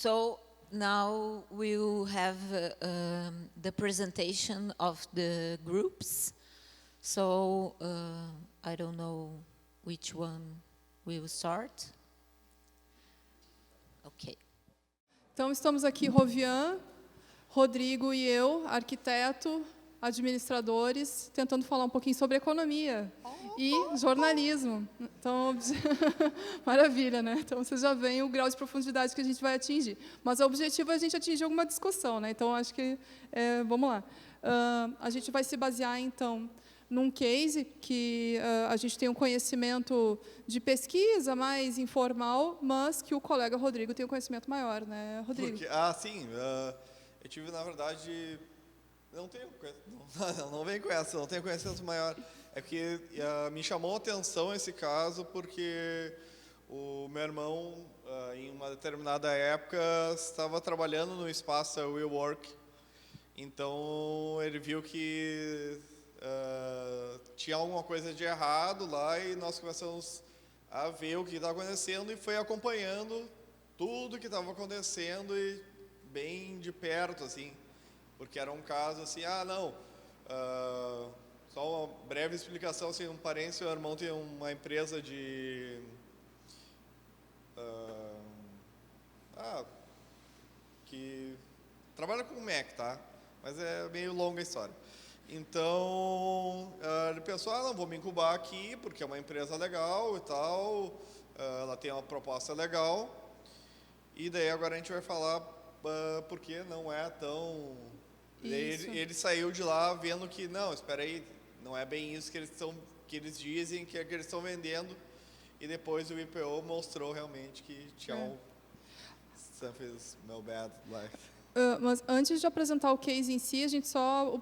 So now we will have the presentation of the groups. So I don't know which one will start. Okay. Então, estamos aqui, Rovian, Rodrigo e eu, arquiteto, administradores, tentando falar um pouquinho sobre economia e jornalismo. Então, maravilha, né? Então, vocês já veem o grau de profundidade que a gente vai atingir. Mas o objetivo é a gente atingir alguma discussão, né? Então, acho que, vamos lá. A gente vai se basear, então, num case que a gente tem um conhecimento de pesquisa mais informal, mas que o colega Rodrigo tem um conhecimento maior, né, Rodrigo? Sim. Eu tive, na verdade, não vem com essa, não tenho conhecimento maior. É que me chamou a atenção esse caso porque o meu irmão, em uma determinada época, estava trabalhando no espaço WeWork. Então, ele viu que tinha alguma coisa de errado lá e nós começamos a ver o que estava acontecendo e foi acompanhando tudo que estava acontecendo e bem de perto, assim, porque era um caso assim, só uma breve explicação, assim, um parente, meu irmão tem uma empresa de que trabalha com Mac, tá? Mas é meio longa a história. Então, ele pensou, não, vou me incubar aqui, porque é uma empresa legal e tal, ela tem uma proposta legal, e daí agora a gente vai falar porque não é tão... Ele saiu de lá vendo que, não, espera aí, não é bem isso que eles dizem, que é que eles estão vendendo, e depois o IPO mostrou realmente que tinha something smell bad, like... Mas antes de apresentar o case em si, a gente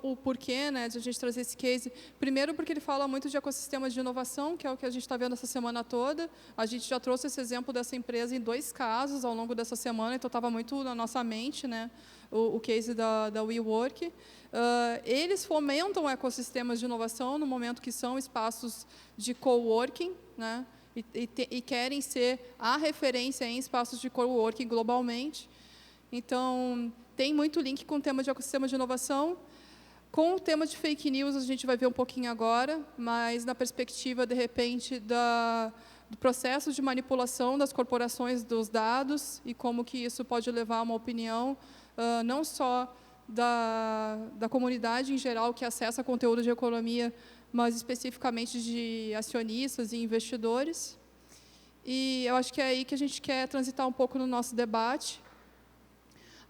o porquê, né, de a gente trazer esse case. Primeiro, porque ele fala muito de ecossistemas de inovação, que é o que a gente está vendo essa semana toda. A gente já trouxe esse exemplo dessa empresa em 2 casos ao longo dessa semana, então estava muito na nossa mente, né, o case da WeWork. Eles fomentam ecossistemas de inovação no momento que são espaços de coworking, né, e querem ser a referência em espaços de coworking globalmente. Então, tem muito link com o tema de ecossistema de inovação. Com o tema de fake news, a gente vai ver um pouquinho agora, mas na perspectiva, de repente, do processo de manipulação das corporações dos dados e como que isso pode levar a uma opinião, não só da comunidade em geral que acessa conteúdo de economia, mas especificamente de acionistas e investidores. E eu acho que é aí que a gente quer transitar um pouco no nosso debate.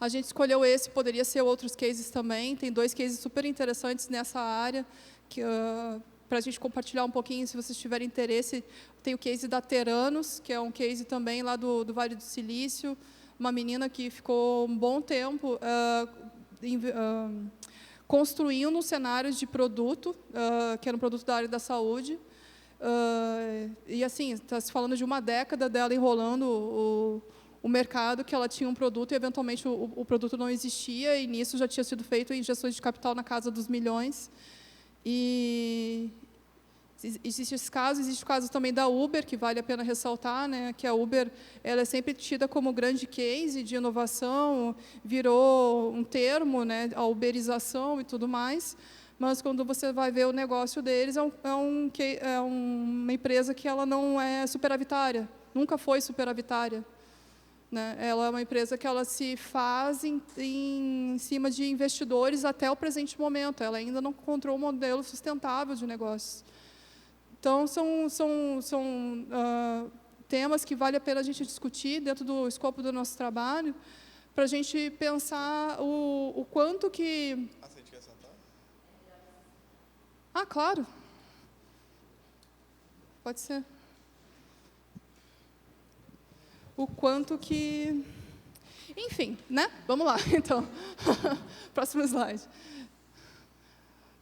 A gente escolheu esse, poderia ser outros cases também, tem 2 cases super interessantes nessa área, para a gente compartilhar um pouquinho, se vocês tiverem interesse. Tem o case da Teranos, que é um case também lá do Vale do Silício, uma menina que ficou um bom tempo construindo cenários de produto, que era um produto da área da saúde, e assim, está se falando de uma década dela enrolando o mercado, que ela tinha um produto e, eventualmente, o produto não existia, e nisso já tinha sido feito injeções de capital na casa dos milhões. E existe o caso também da Uber, que vale a pena ressaltar, né, que a Uber ela é sempre tida como grande case de inovação, virou um termo, né, a uberização e tudo mais, mas quando você vai ver o negócio deles, é uma empresa que ela não é superavitária, nunca foi superavitária. Né? Ela é uma empresa que ela se faz em cima de investidores até o presente momento. Ela ainda não encontrou um modelo sustentável de negócios. Então, são temas que vale a pena a gente discutir dentro do escopo do nosso trabalho, para a gente pensar o quanto que... você quer sentar? Claro. Pode ser. O quanto que... Enfim, né? Vamos lá, então. Próximo slide.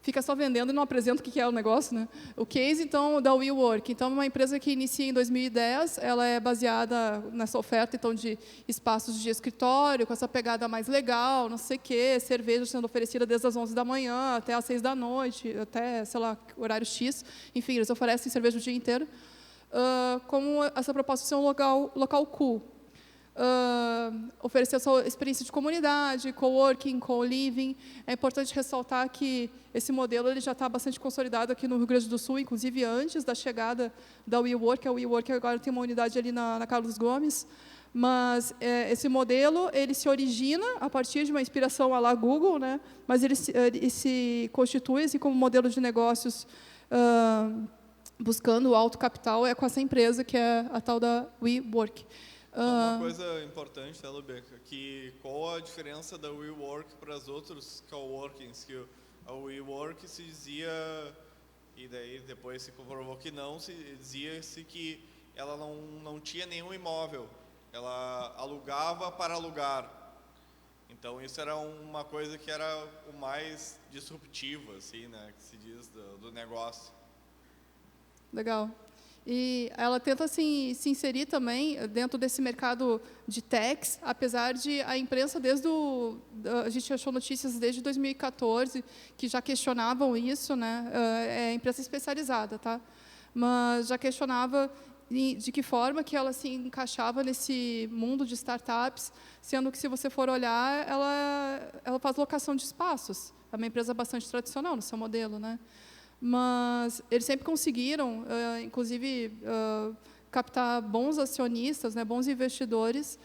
Fica só vendendo e não apresenta o que é o negócio, né? O case, então, da WeWork. Então, é uma empresa que inicia em 2010, ela é baseada nessa oferta, então, de espaços de escritório, com essa pegada mais legal, não sei o quê, cerveja sendo oferecida desde as 11 da manhã até as 6 da noite, até, sei lá, horário X. Enfim, eles oferecem cerveja o dia inteiro. Como essa proposta de ser um local cool. oferecer essa experiência de comunidade, coworking, co-living. É importante ressaltar que esse modelo ele já está bastante consolidado aqui no Rio Grande do Sul, inclusive antes da chegada da WeWork. A WeWork agora tem uma unidade ali na Carlos Gomes, mas esse modelo ele se origina a partir de uma inspiração à la Google, né? Mas ele se constitui assim, como modelo de negócios buscando o alto capital com essa empresa que é a tal da WeWork. Uma coisa importante, né, Lubeca, que qual a diferença da WeWork para os outros coworkings, que a WeWork se dizia, e daí depois se comprovou que não, se dizia-se que ela não tinha nenhum imóvel, ela alugava para alugar. Então isso era uma coisa que era o mais disruptivo, assim, né, que se diz do negócio. Legal. E ela tenta se inserir também dentro desse mercado de techs, apesar de a imprensa a gente achou notícias desde 2014 que já questionavam isso, né? É imprensa especializada, tá? Mas já questionava de que forma que ela se encaixava nesse mundo de startups, sendo que, se você for olhar, ela faz locação de espaços. É uma empresa bastante tradicional no seu modelo, né? Mas eles sempre conseguiram, inclusive, captar bons acionistas, né, bons investidores,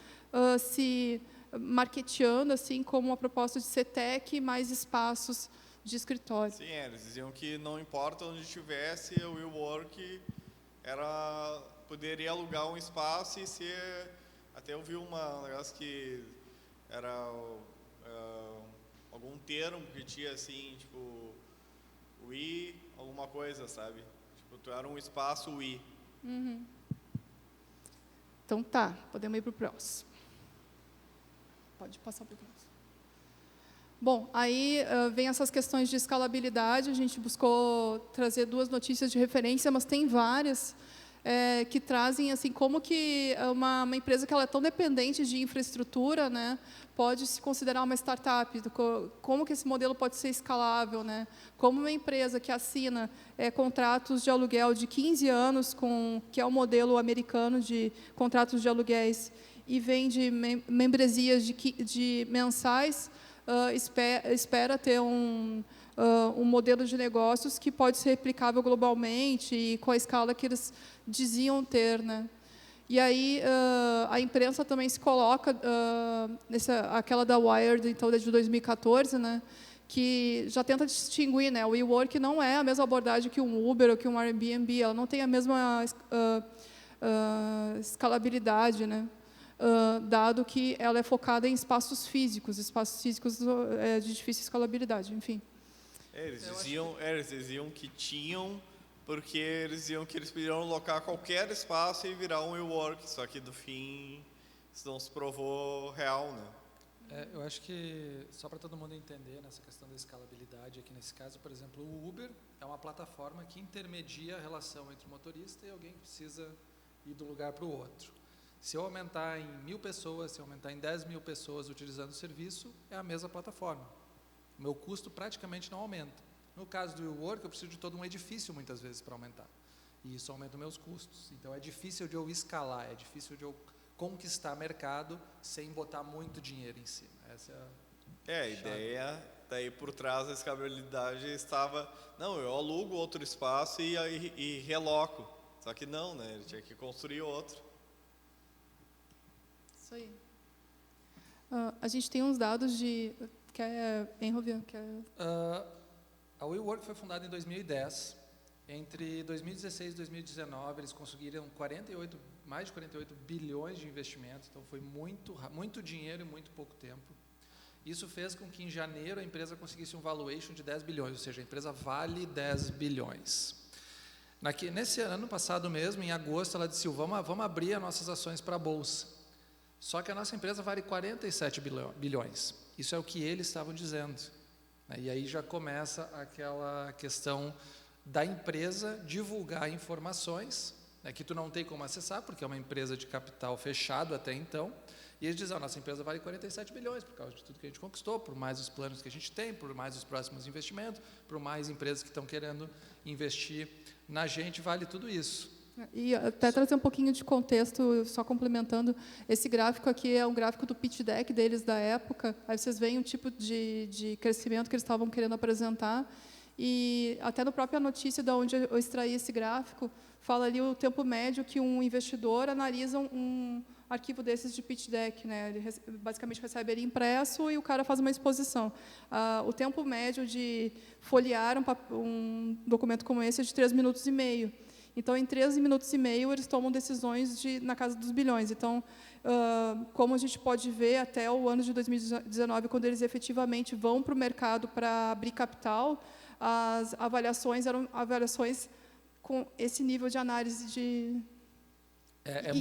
se marketeando assim como uma proposta de ser tech mais espaços de escritório. Sim, eles diziam que não importa onde estivesse, o WeWork poderia alugar um espaço e ser... Até eu vi um negócio que era algum termo que tinha assim, tipo... alguma coisa, sabe? Tipo, tu era um espaço Wii. Uhum. Então tá, podemos ir para o próximo. Pode passar para o próximo. Bom, aí vem essas questões de escalabilidade. A gente buscou trazer 2 notícias de referência, mas tem várias que trazem assim como que uma empresa que ela é tão dependente de infraestrutura, né, pode se considerar uma startup, como que esse modelo pode ser escalável, né? Como uma empresa que assina contratos de aluguel de 15 anos, que é o modelo americano de contratos de aluguéis, e vende membresias de mensais, espera ter um modelo de negócios que pode ser replicável globalmente e com a escala que eles diziam ter, né? E aí a imprensa também se coloca, aquela da Wired, então, desde 2014, né, que já tenta distinguir, né, o WeWork não é a mesma abordagem que um Uber ou que um Airbnb, ela não tem a mesma escalabilidade, né, dado que ela é focada em espaços físicos de difícil escalabilidade, enfim. Eles diziam que tinham, porque eles diziam que eles poderiam alocar qualquer espaço e virar um WeWork, só que, no fim, isso não se provou real, né? Eu acho que, só para todo mundo entender, nessa questão da escalabilidade, aqui nesse caso, por exemplo, o Uber é uma plataforma que intermedia a relação entre o motorista e alguém que precisa ir de um lugar para o outro. Se eu aumentar em 1.000 pessoas, se eu aumentar em 10.000 pessoas utilizando o serviço, é a mesma plataforma. O meu custo praticamente não aumenta. No caso do WeWork, eu preciso de todo um edifício, muitas vezes, para aumentar. E isso aumenta os meus custos. Então, é difícil de eu escalar, é difícil de eu conquistar mercado sem botar muito dinheiro em cima. Essa é a ideia, daí por trás da escalabilidade estava, não, eu alugo outro espaço e reloco. Só que não, né? Ele tinha que construir outro. Isso aí. A gente tem uns dados de... A WeWork foi fundada em 2010. Entre 2016 e 2019, eles conseguiram mais de 48 bilhões de investimentos. Então, foi muito dinheiro em muito pouco tempo. Isso fez com que, em janeiro, a empresa conseguisse um valuation de 10 bilhões, ou seja, a empresa vale 10 bilhões. Nesse ano passado mesmo, em agosto, ela disse, vamos abrir as nossas ações para a Bolsa. Só que a nossa empresa vale 47 bilhões. Isso é o que eles estavam dizendo. E aí já começa aquela questão da empresa divulgar informações, que tu não tem como acessar, porque é uma empresa de capital fechado até então, e eles dizem, nossa empresa vale 47 bilhões, por causa de tudo que a gente conquistou, por mais os planos que a gente tem, por mais os próximos investimentos, por mais empresas que estão querendo investir na gente, vale tudo isso. E até trazer um pouquinho de contexto, só complementando, esse gráfico aqui é um gráfico do pitch deck deles da época, aí vocês veem o tipo de crescimento que eles estavam querendo apresentar, e até no própria notícia de onde eu extraí esse gráfico, fala ali o tempo médio que um investidor analisa um arquivo desses de pitch deck, né? Ele basicamente recebe ele impresso e o cara faz uma exposição. O tempo médio de folhear um documento como esse é de 3 minutos e meio. Então, em 13 minutos e meio, eles tomam decisões na casa dos bilhões. Então, como a gente pode ver, até o ano de 2019, quando eles efetivamente vão para o mercado para abrir capital, as avaliações eram avaliações com esse nível de análise de...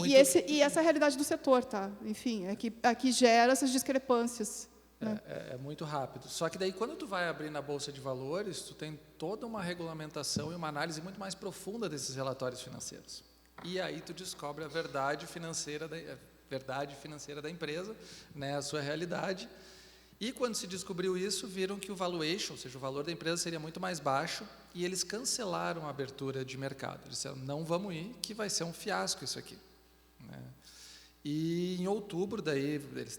E essa é a realidade do setor, tá? Enfim, é que gera essas discrepâncias. Né? É muito rápido. Só que daí, quando tu vai abrir na Bolsa de Valores, tu tem toda uma regulamentação e uma análise muito mais profunda desses relatórios financeiros. E aí tu descobre a verdade financeira da empresa, né, a sua realidade. E quando se descobriu isso, viram que o valuation, ou seja, o valor da empresa seria muito mais baixo, e eles cancelaram a abertura de mercado. Eles disseram, não vamos ir, que vai ser um fiasco isso aqui. Né? E em outubro, daí, eles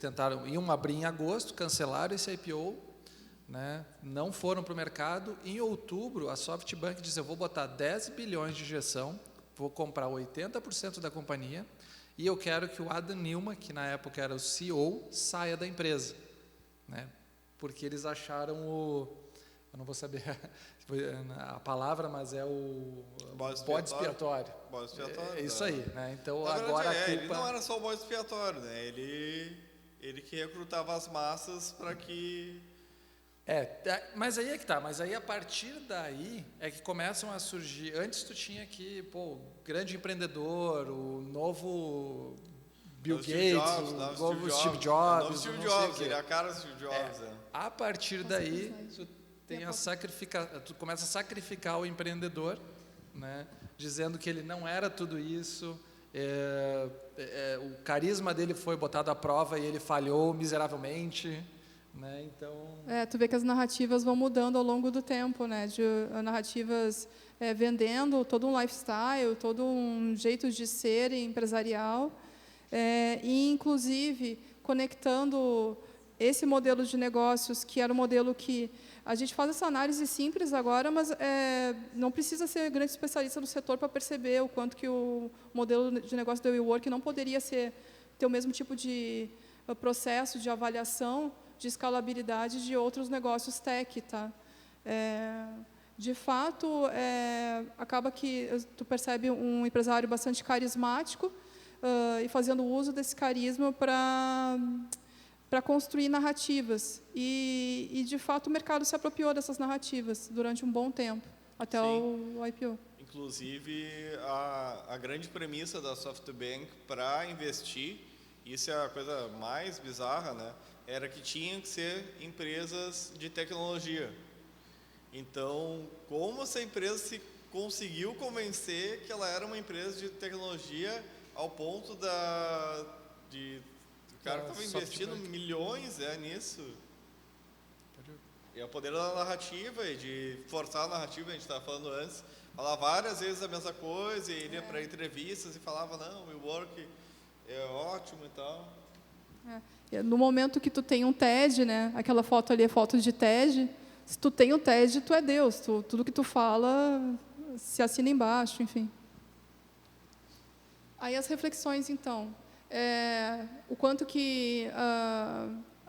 iam abrir em agosto, cancelaram esse IPO, né? Não foram para o mercado. Em outubro, a SoftBank disse, eu vou botar 10 bilhões de injeção, vou comprar 80% da companhia, e eu quero que o Adam Neumann, que na época era o CEO, saia da empresa. Né? Porque eles acharam eu não vou saber a palavra, mas é o bode expiatório. Bode expiatório. É isso aí, né? Então na agora verdade, a culpa... ele não era só o bode expiatório, né? Ele que recrutava as massas para que... mas aí é que tá, mas aí a partir daí é que começam a surgir, antes tu tinha que, o grande empreendedor, o novo Bill Gates, o novo Steve Jobs, ele é a cara do Steve Jobs. A partir daí, tu começa a sacrificar o empreendedor, né, dizendo que ele não era tudo isso, o carisma dele foi botado à prova e ele falhou miseravelmente. Né, então... tu vê que as narrativas vão mudando ao longo do tempo, né, de narrativas vendendo todo um lifestyle, todo um jeito de ser empresarial, e, inclusive, conectando esse modelo de negócios, que era o modelo que... A gente faz essa análise simples agora, mas não precisa ser grande especialista no setor para perceber o quanto que o modelo de negócio do WeWork não poderia ter o mesmo tipo de processo de avaliação, de escalabilidade de outros negócios tech. Tá? De fato, acaba que tu percebe um empresário bastante carismático, e fazendo uso desse carisma para construir narrativas. E, de fato, o mercado se apropriou dessas narrativas durante um bom tempo, até o IPO. Inclusive, a grande premissa da SoftBank para investir, isso é a coisa mais bizarra, né, era que tinham que ser empresas de tecnologia. Então, como essa empresa se conseguiu convencer que ela era uma empresa de tecnologia ao ponto o cara estava investindo milhões nisso. E o poder da narrativa e de forçar a narrativa, a gente estava falando antes, falar várias vezes a mesma coisa, e iria para entrevistas e falava, não, o WeWork é ótimo e tal. No momento que tu tem um TED, né, aquela foto ali é foto de TED, se tu tem um TED, tu é Deus, tudo que tu fala se assina embaixo, enfim. Aí as reflexões, então. O quanto que,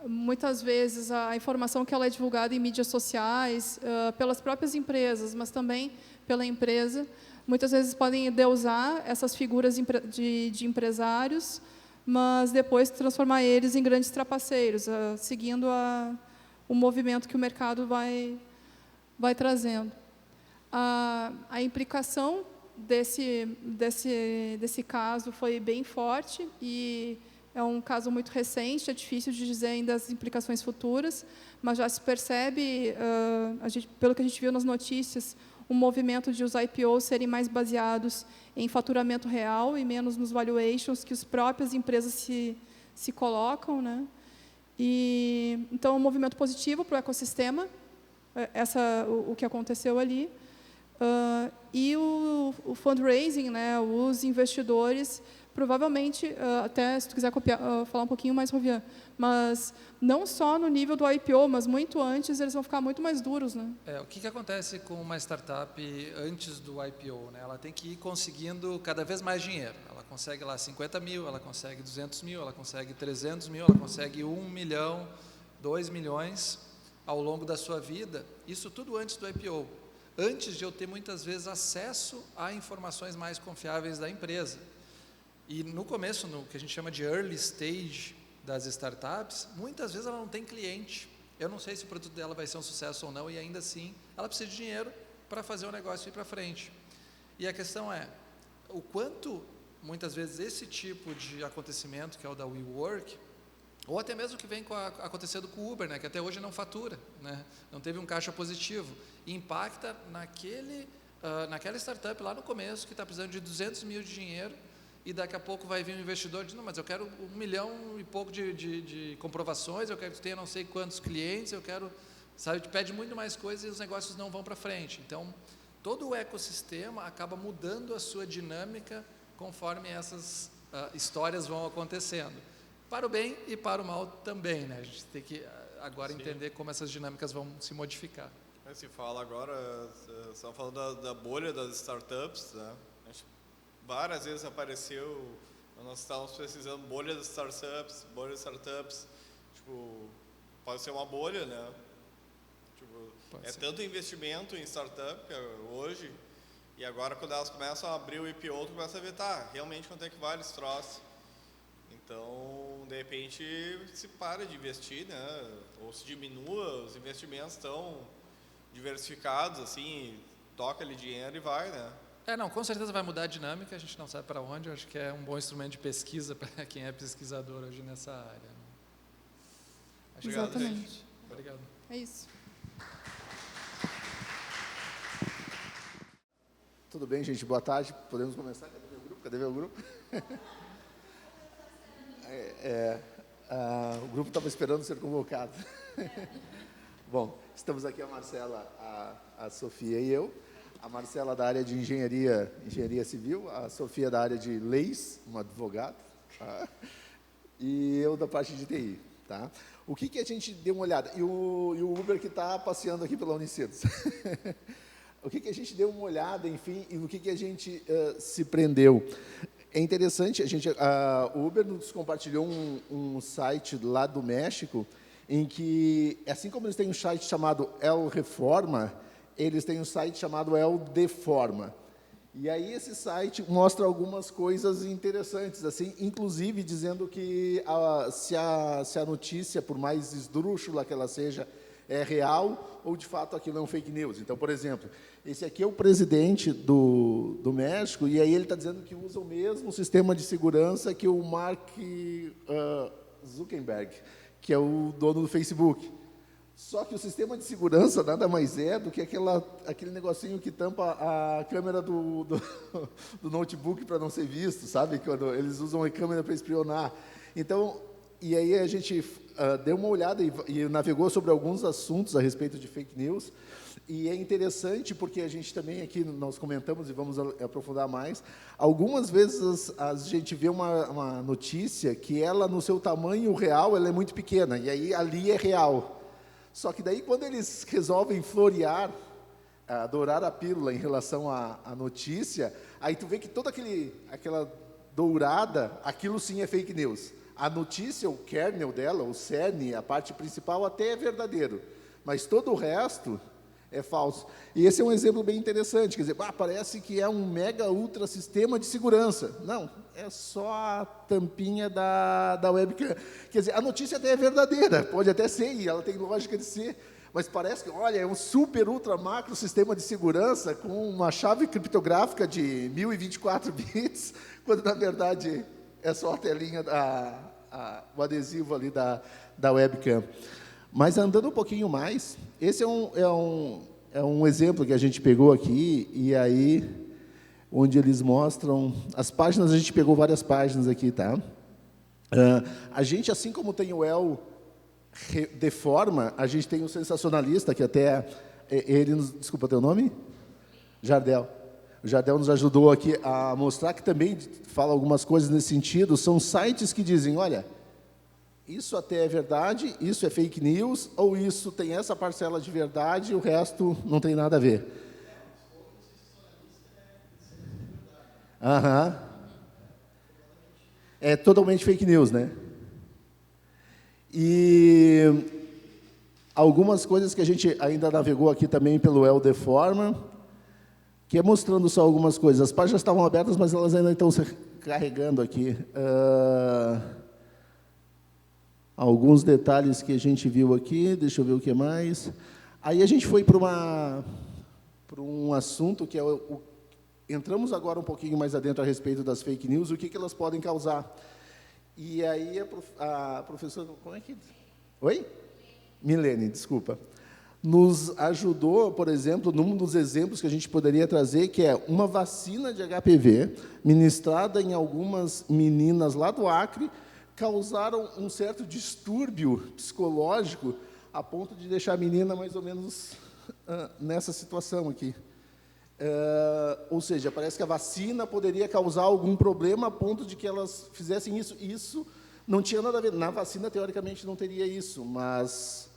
muitas vezes, a informação que ela é divulgada em mídias sociais, pelas próprias empresas, mas também pela empresa, muitas vezes podem endeusar essas figuras de empresários, mas depois transformar eles em grandes trapaceiros, seguindo o movimento que o mercado vai trazendo. A implicação desse caso foi bem forte e é um caso muito recente, é difícil de dizer ainda as implicações futuras, mas já se percebe, pelo que a gente viu nas notícias, um movimento de os IPOs serem mais baseados em faturamento real e menos nos valuations que as próprias empresas se colocam, né? Então, é um movimento positivo para o ecossistema, o que aconteceu ali. E o fundraising, né, os investidores, provavelmente, até se tu quiser falar um pouquinho mais, Rovian, mas não só no nível do IPO, mas muito antes, eles vão ficar muito mais duros, né? O que acontece com uma startup antes do IPO? Né? Ela tem que ir conseguindo cada vez mais dinheiro. Ela consegue lá 50 mil, ela consegue 200 mil, ela consegue 300 mil, ela consegue 1 milhão, 2 milhões ao longo da sua vida. Isso tudo antes do IPO. Antes de eu ter, muitas vezes, acesso a informações mais confiáveis da empresa. E no começo, no que a gente chama de early stage das startups, muitas vezes ela não tem cliente. Eu não sei se o produto dela vai ser um sucesso ou não, e ainda assim, ela precisa de dinheiro para fazer o negócio ir para frente. E a questão é, o quanto, muitas vezes, esse tipo de acontecimento, que é o da WeWork, ou até mesmo o que vem acontecendo com o Uber, né, que até hoje não fatura, né, não teve um caixa positivo, e impacta naquela startup lá no começo, que está precisando de 200 mil de dinheiro, e daqui a pouco vai vir um investidor e diz, não, mas eu quero 1 milhão e pouco de comprovações, eu quero que tenha não sei quantos clientes, eu quero, sabe, te pede muito mais coisas e os negócios não vão para frente. Então, todo o ecossistema acaba mudando a sua dinâmica conforme essas histórias vão acontecendo. Para o bem e para o mal também, né? A gente tem que agora entender como essas dinâmicas vão se modificar. Se fala agora, você estava falando da bolha das startups, né? Várias vezes apareceu, nós estávamos precisando bolha de startups, tipo, pode ser uma bolha, né? Tipo, tanto investimento em startup hoje, e agora quando elas começam a abrir o IPO, tu começa a ver, realmente quanto é que vale esse troço. Então, de repente, se para de investir, né? Ou se diminua, os investimentos estão diversificados, assim, toca ali dinheiro e vai, né? Não, com certeza vai mudar a dinâmica, a gente não sabe para onde, eu acho que é um bom instrumento de pesquisa para quem é pesquisador hoje nessa área. Exatamente. Obrigado. É isso. Tudo bem, gente? Boa tarde. Podemos começar? Cadê meu grupo? O grupo estava esperando ser convocado. Bom, estamos aqui a Marcela, a Sofia e eu. A Marcela da área de engenharia civil, a Sofia da área de leis, uma advogada, tá? E eu da parte de TI. Tá? O que a gente deu uma olhada? E o Uber que está passeando aqui pela Unicinos. O que a gente deu uma olhada, enfim, e no que a gente se prendeu? É interessante, o Uber nos compartilhou um site lá do México, em que, assim como eles têm um site chamado El Reforma, eles têm um site chamado El Deforma. E aí esse site mostra algumas coisas interessantes, assim, inclusive dizendo que se a notícia, por mais esdrúxula que ela seja, é real ou de fato aquilo é um fake news. Então, por exemplo, esse aqui é o presidente do México, e aí ele está dizendo que usa o mesmo sistema de segurança que o Mark Zuckerberg, que é o dono do Facebook. Só que o sistema de segurança nada mais é do que aquele negocinho que tampa a câmera do notebook para não ser visto, sabe? Quando eles usam a câmera para espionar. Então, e aí a gente deu uma olhada e navegou sobre alguns assuntos a respeito de fake news. E é interessante porque a gente também aqui, nós comentamos e vamos aprofundar mais, algumas vezes a gente vê uma notícia que ela, no seu tamanho real, ela é muito pequena, e aí ali é real. Só que daí, quando eles resolvem florear, dourar a pílula em relação à notícia, aí tu vê que toda aquela dourada, aquilo sim é fake news. A notícia, o kernel dela, o cerne, a parte principal, até é verdadeiro, mas todo o resto é falso. E esse é um exemplo bem interessante, quer dizer, parece que é um mega ultra sistema de segurança. Não, é só a tampinha da webcam. Quer dizer, a notícia até é verdadeira, pode até ser, e ela tem lógica de ser, mas parece que, olha, é um super ultra macro sistema de segurança com uma chave criptográfica de 1024 bits, quando na verdade é só a telinha, o adesivo ali da webcam. Mas andando um pouquinho mais, esse é um exemplo que a gente pegou aqui, e aí, onde eles mostram as páginas, a gente pegou várias páginas aqui, tá? A gente, assim como tem o El Deforma, a gente tem o Sensacionalista, que até, desculpa, teu nome? Jardel. O Jardel nos ajudou aqui a mostrar que também fala algumas coisas nesse sentido. São sites que dizem, olha, isso até é verdade, isso é fake news, ou isso tem essa parcela de verdade e o resto não tem nada a ver. Aham. É totalmente fake news, né? E algumas coisas que a gente ainda navegou aqui também pelo Eldeforma, que é mostrando só algumas coisas. As páginas estavam abertas, mas elas ainda estão se carregando aqui. Alguns detalhes que a gente viu aqui, deixa eu ver o que mais. Aí a gente foi para um assunto que é entramos agora um pouquinho mais adentro a respeito das fake news, o que elas podem causar. E aí a professora... Como é que... Oi? Milene, desculpa. Nos ajudou, por exemplo, num dos exemplos que a gente poderia trazer, que é uma vacina de HPV, ministrada em algumas meninas lá do Acre, causaram um certo distúrbio psicológico, a ponto de deixar a menina mais ou menos nessa situação aqui. Ou seja, parece que a vacina poderia causar algum problema a ponto de que elas fizessem isso. Isso não tinha nada a ver. Na vacina, teoricamente, não teria isso, mas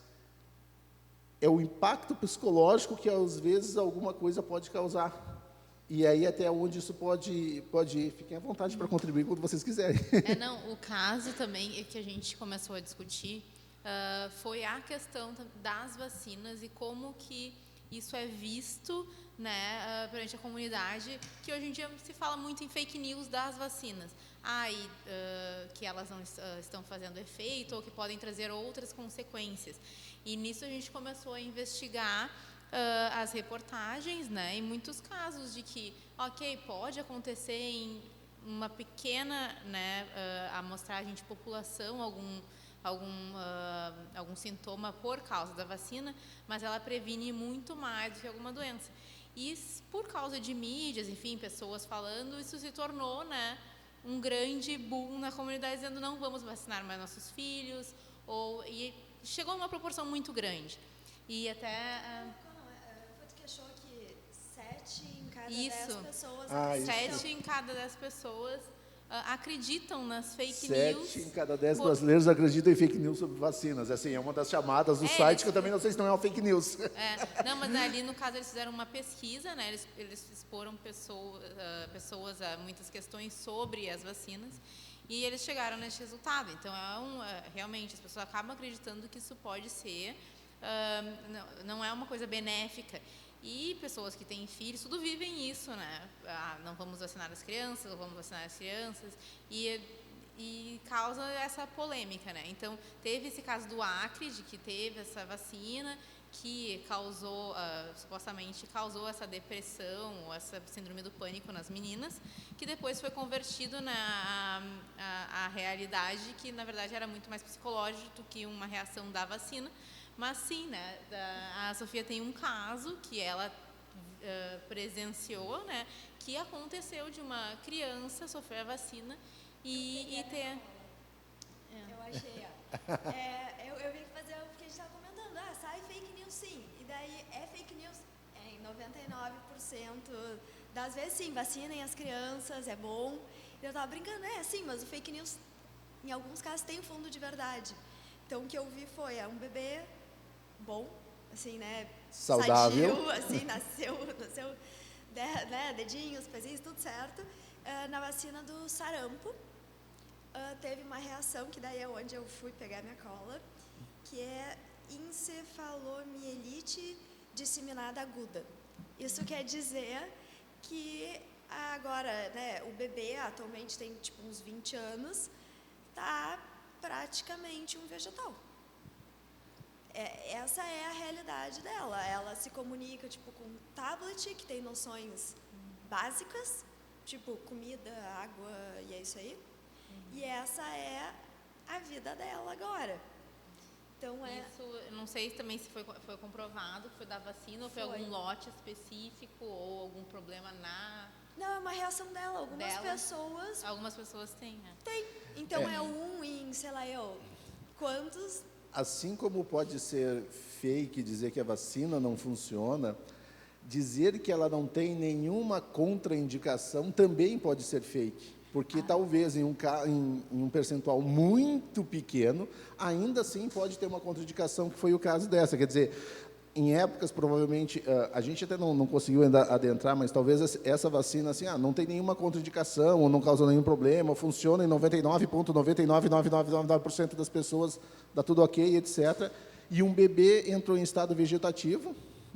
é o impacto psicológico que, às vezes, alguma coisa pode causar. E aí, até onde isso pode ir. Fiquem à vontade para contribuir quando vocês quiserem. O caso também que a gente começou a discutir foi a questão das vacinas e como que isso é visto, né, perante a comunidade, que hoje em dia se fala muito em fake news das vacinas. Que elas não estão fazendo efeito ou que podem trazer outras consequências. E nisso a gente começou a investigar as reportagens, né, em muitos casos de que, pode acontecer em uma pequena, né, amostragem de população, algum sintoma por causa da vacina, mas ela previne muito mais do que alguma doença. E por causa de mídias, enfim, pessoas falando, isso se tornou, né, um grande boom na comunidade, dizendo não vamos vacinar mais nossos filhos, e chegou a uma proporção muito grande. E até... Foi tu que achou que 7 em cada 10 pessoas... 7 em cada 10 pessoas acreditam nas fake 7 news. em cada 10 brasileiros acreditam em fake news sobre vacinas. Assim, é uma das chamadas do site, que eu também não sei se não é uma fake news. Não, mas ali, no caso, eles fizeram uma pesquisa, né? Eles exporam pessoas a muitas questões sobre as vacinas e eles chegaram nesse resultado. Então, realmente, as pessoas acabam acreditando que isso pode ser, não é uma coisa benéfica. E pessoas que têm filhos, tudo vivem isso, né? Não vamos vacinar as crianças, não vamos vacinar as crianças, e causa essa polêmica, né? Então, teve esse caso do Acre, de que teve essa vacina que causou, supostamente causou essa depressão, essa síndrome do pânico nas meninas, que depois foi convertido à realidade, que na verdade era muito mais psicológico do que uma reação da vacina. Mas sim, né, a Sofia tem um caso que ela presenciou, né, que aconteceu de uma criança sofrer a vacina e ter... Eu achei, eu vim fazer o que a gente estava comentando, sai fake news sim, e daí é fake news em 99% das vezes sim, vacinem as crianças, é bom. Eu estava brincando, sim, mas o fake news em alguns casos tem um fundo de verdade. Então o que eu vi foi, um bebê bom, assim, né, saudável, sadio, assim, nasceu, né, dedinhos, pezinhos, tudo certo. Na vacina do sarampo, teve uma reação, que daí é onde eu fui pegar minha cola, que é encefalomielite disseminada aguda. Isso quer dizer que agora, né, o bebê atualmente tem tipo uns 20 anos, está praticamente um vegetal. Essa é a realidade dela. Ela se comunica tipo com um tablet que tem noções básicas, tipo comida, água e é isso aí. E essa é a vida dela agora. Então isso, eu não sei também se foi comprovado que foi da vacina ou foi algum lote específico ou algum problema na... Não, é uma reação dela. Algumas pessoas têm, né? Tem. Então um em, sei lá quantos... Assim como pode ser fake dizer que a vacina não funciona, dizer que ela não tem nenhuma contraindicação também pode ser fake, porque talvez em um percentual muito pequeno, ainda assim pode ter uma contraindicação, que foi o caso dessa. Quer dizer, em épocas, provavelmente, a gente até não conseguiu ainda adentrar, mas talvez essa vacina, assim, não tem nenhuma contraindicação, ou não causa nenhum problema, ou funciona em 99,99999% das pessoas, dá tudo ok, etc. E um bebê entrou em estado vegetativo,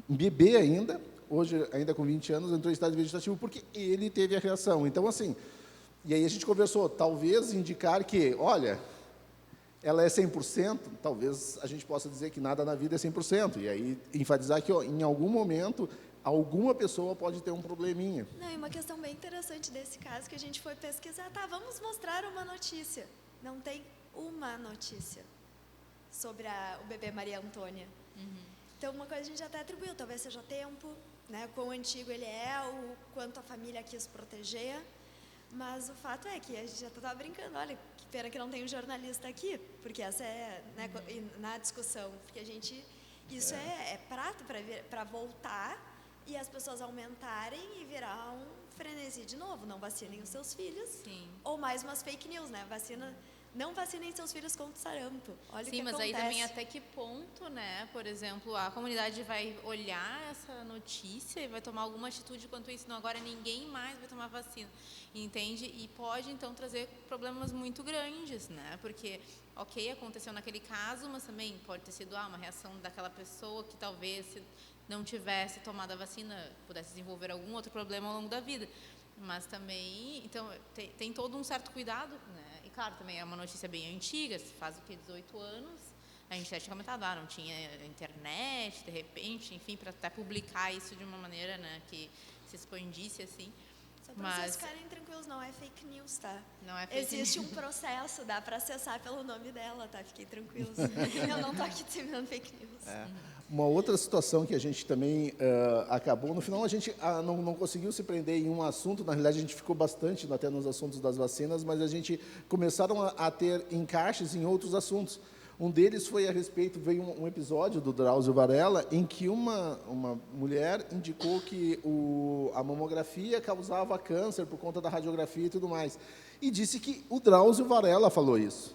um bebê ainda, hoje ainda com 20 anos, entrou em estado vegetativo porque ele teve a reação. Então, assim, e aí a gente conversou, talvez indicar que, olha, ela é 100%, talvez a gente possa dizer que nada na vida é 100%, e aí enfatizar que, em algum momento, alguma pessoa pode ter um probleminha. Não, e uma questão bem interessante desse caso que a gente foi pesquisar, vamos mostrar uma notícia. Não tem uma notícia sobre o bebê Maria Antônia. Então, uma coisa a gente até atribuiu, talvez seja tempo, né, quão antigo ele é, o quanto a família quis proteger, mas o fato é que a gente já estava brincando, olha, que pena que não tem um jornalista aqui, porque essa é, né, na discussão, porque isso é prato para voltar e as pessoas aumentarem e virar um frenesi de novo, não vacinem os seus filhos. Sim. Ou mais umas fake news, né, não vacinem seus filhos contra o sarampo. Olha o que Sim, mas acontece. aí também até que ponto, né? Por exemplo, a comunidade vai olhar essa notícia e vai tomar alguma atitude quanto isso. Não, agora ninguém mais vai tomar vacina, entende? E pode, então, trazer problemas muito grandes, né? Porque, ok, aconteceu naquele caso, mas também pode ter sido uma reação daquela pessoa que talvez, se não tivesse tomado a vacina, pudesse desenvolver algum outro problema ao longo da vida. Mas também, então, tem todo um certo cuidado, né? E claro, também é uma notícia bem antiga, faz o que, 18 anos, a gente já tinha comentado, não tinha internet, de repente, enfim, para até publicar isso de uma maneira, né, que se expandisse assim. Só para vocês ficarem tranquilos, não é fake news, tá? Não é fake Existe news. um processo, dá para acessar pelo nome dela, tá? Fiquem tranquilos. Eu não tô aqui disseminando fake news. Uma outra situação que a gente também acabou, no final a gente não conseguiu se prender em um assunto, na realidade a gente ficou bastante até nos assuntos das vacinas, mas a gente começaram a ter encaixes em outros assuntos. Um deles foi a respeito, veio um episódio do Drauzio Varela, em que uma mulher indicou que a mamografia causava câncer por conta da radiografia e tudo mais, e disse que o Drauzio Varela falou isso.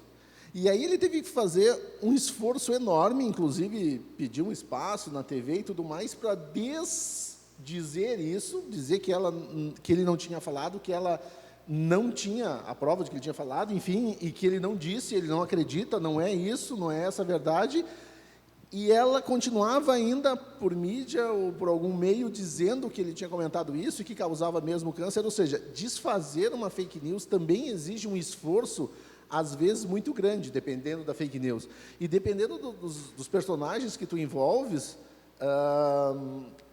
E aí ele teve que fazer um esforço enorme, inclusive pediu um espaço na TV e tudo mais, para desdizer isso, dizer que ele não tinha falado, que ela não tinha a prova de que ele tinha falado, enfim, e que ele não disse, ele não acredita, não é isso, não é essa a verdade. E ela continuava ainda, por mídia ou por algum meio, dizendo que ele tinha comentado isso e que causava mesmo câncer. Ou seja, desfazer uma fake news também exige um esforço, às vezes, muito grande, dependendo da fake news. E dependendo dos personagens que tu envolves,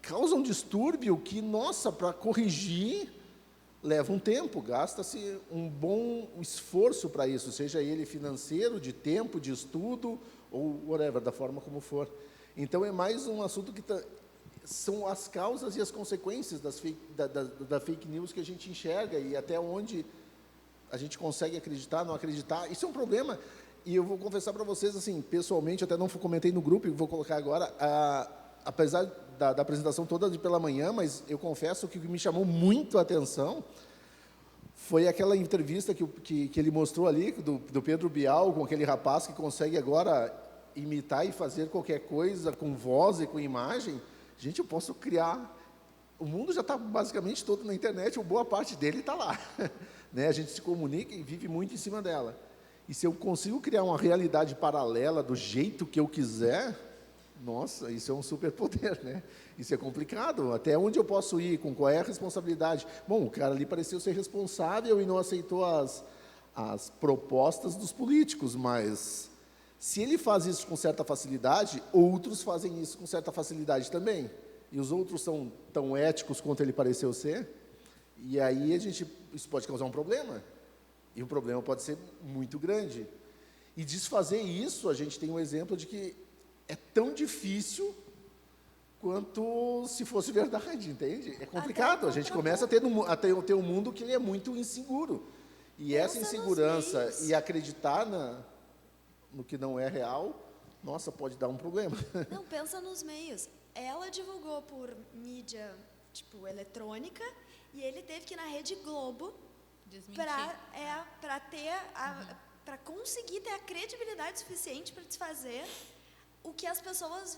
causa um distúrbio que, nossa, para corrigir, leva um tempo, gasta-se um bom esforço para isso, seja ele financeiro, de tempo, de estudo, ou whatever, da forma como for. Então, é mais um assunto que são as causas e as consequências da fake news que a gente enxerga e até onde a gente consegue acreditar, não acreditar. Isso é um problema. E eu vou confessar para vocês, assim, pessoalmente, até não comentei no grupo, e vou colocar agora, apesar da apresentação toda de pela manhã, mas eu confesso que o que me chamou muito a atenção foi aquela entrevista que ele mostrou ali, do Pedro Bial, com aquele rapaz que consegue agora imitar e fazer qualquer coisa com voz e com imagem. Gente, eu posso criar... O mundo já está basicamente todo na internet, ou boa parte dele está lá. Né? A gente se comunica e vive muito em cima dela. E se eu consigo criar uma realidade paralela do jeito que eu quiser, nossa, isso é um superpoder, né? Isso é complicado. Até onde eu posso ir? Com qual é a responsabilidade? Bom, o cara ali pareceu ser responsável e não aceitou as propostas dos políticos, mas se ele faz isso com certa facilidade, outros fazem isso com certa facilidade também. E os outros são tão éticos quanto ele pareceu ser, e aí isso pode causar um problema, e o problema pode ser muito grande. E desfazer isso, a gente tem um exemplo de que é tão difícil quanto se fosse verdade, entende? É complicado, a gente começa a ter um mundo que ele é muito inseguro, e essa insegurança e acreditar no que não é real, nossa, pode dar um problema. Não, pensa nos meios. ela divulgou por mídia, tipo, eletrônica, e ele teve que ir na Rede Globo Desmentir. para conseguir ter a credibilidade suficiente para desfazer o que as pessoas,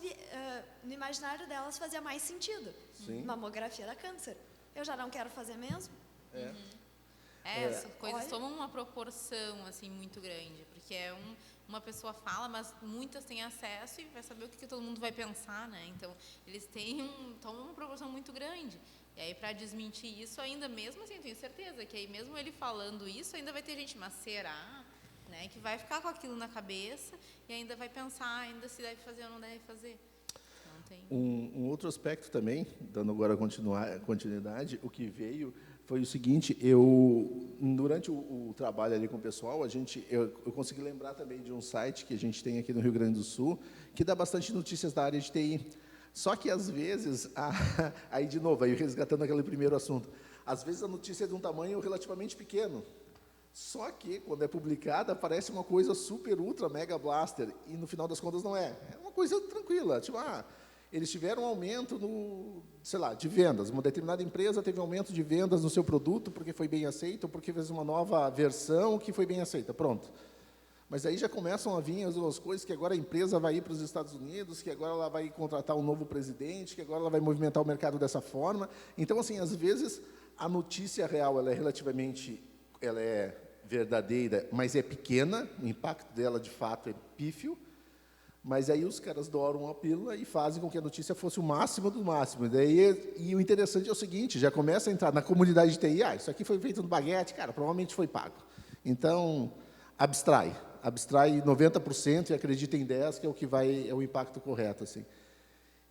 no imaginário delas, fazia mais sentido. Sim. Mamografia dá câncer. Eu já não quero fazer mesmo? Essas coisas Olha. tomam uma proporção assim muito grande, porque uma pessoa fala, mas muitas têm acesso e vai saber o que todo mundo vai pensar, né? Então, eles tomam uma proporção muito grande. E aí, para desmentir isso, ainda mesmo assim, eu tenho certeza que aí mesmo ele falando isso, ainda vai ter gente, mas será? Né? Que vai ficar com aquilo na cabeça e ainda vai pensar ainda se deve fazer ou não deve fazer. Não tem... Um outro aspecto também, dando agora continuidade, o que veio foi o seguinte: durante o trabalho ali com o pessoal, eu consegui lembrar também de um site que a gente tem aqui no Rio Grande do Sul, que dá bastante notícias da área de TI. Só que, às vezes, aí de novo, aí resgatando aquele primeiro assunto, às vezes a notícia é de um tamanho relativamente pequeno. Só que, quando é publicada, parece uma coisa super, ultra, mega blaster, e no final das contas não é. É uma coisa tranquila, tipo, eles tiveram um aumento de vendas. Uma determinada empresa teve um aumento de vendas no seu produto porque foi bem aceito, ou porque fez uma nova versão que foi bem aceita. Pronto. Mas aí já começam a vir as coisas que agora a empresa vai ir para os Estados Unidos, que agora ela vai contratar um novo presidente, que agora ela vai movimentar o mercado dessa forma. Então, assim, às vezes, a notícia real ela é verdadeira, mas é pequena, o impacto dela, de fato, é pífio. Mas aí os caras douram a pílula e fazem com que a notícia fosse o máximo do máximo. E o interessante é o seguinte, já começa a entrar na comunidade de TI, isso aqui foi feito no baguete, cara, provavelmente foi pago. Então, abstrai 90% e acredita em 10%, que é o que é o impacto correto, assim.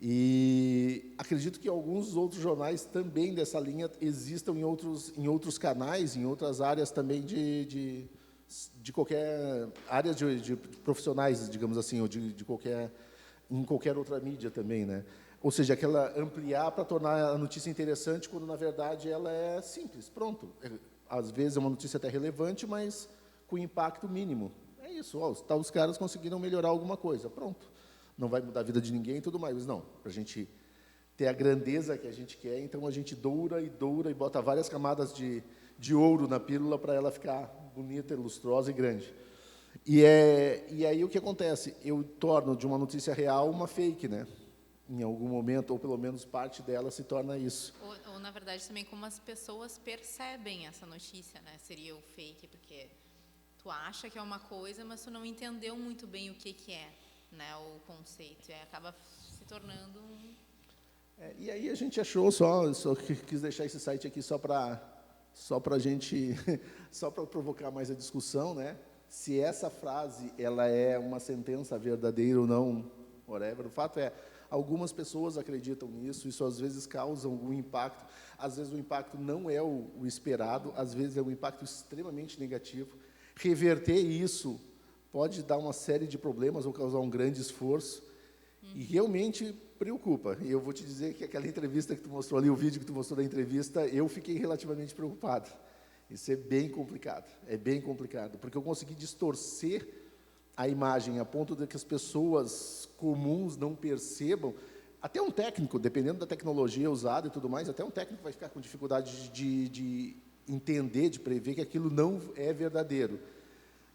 E acredito que alguns outros jornais também dessa linha existam em outros canais, em outras áreas também de qualquer área de profissionais, digamos assim, ou em qualquer outra mídia também, né? Ou seja, aquela ampliar para tornar a notícia interessante, quando na verdade ela é simples, pronto. Às vezes é uma notícia até relevante, mas com impacto mínimo. É isso, os caras conseguiram melhorar alguma coisa, pronto. Não vai mudar a vida de ninguém e tudo mais, mas não, para a gente ter a grandeza que a gente quer, então a gente doura e bota várias camadas de ouro na pílula para ela ficar bonita, lustrosa e grande. E aí o que acontece? Eu torno de uma notícia real uma fake, né? Em algum momento, ou pelo menos parte dela se torna isso. Ou na verdade, também como as pessoas percebem essa notícia, né? Seria o fake, porque tu acha que é uma coisa, mas tu não entendeu muito bem o que é, né? O conceito, e acaba se tornando e aí a gente achou, só quis deixar esse site aqui só para gente, só para provocar mais a discussão, né? Se essa frase ela é uma sentença verdadeira ou não, whatever. O fato é, algumas pessoas acreditam nisso, isso às vezes causa algum impacto, às vezes o impacto não é o esperado, às vezes é um impacto extremamente negativo. Reverter isso pode dar uma série de problemas ou causar um grande esforço, e realmente preocupa. E eu vou te dizer que aquela entrevista que tu mostrou ali, o vídeo que tu mostrou da entrevista, eu fiquei relativamente preocupado. Isso é bem complicado, porque eu consegui distorcer a imagem a ponto de que as pessoas comuns não percebam. Até um técnico, dependendo da tecnologia usada e tudo mais, até um técnico vai ficar com dificuldade de entender, de prever que aquilo não é verdadeiro.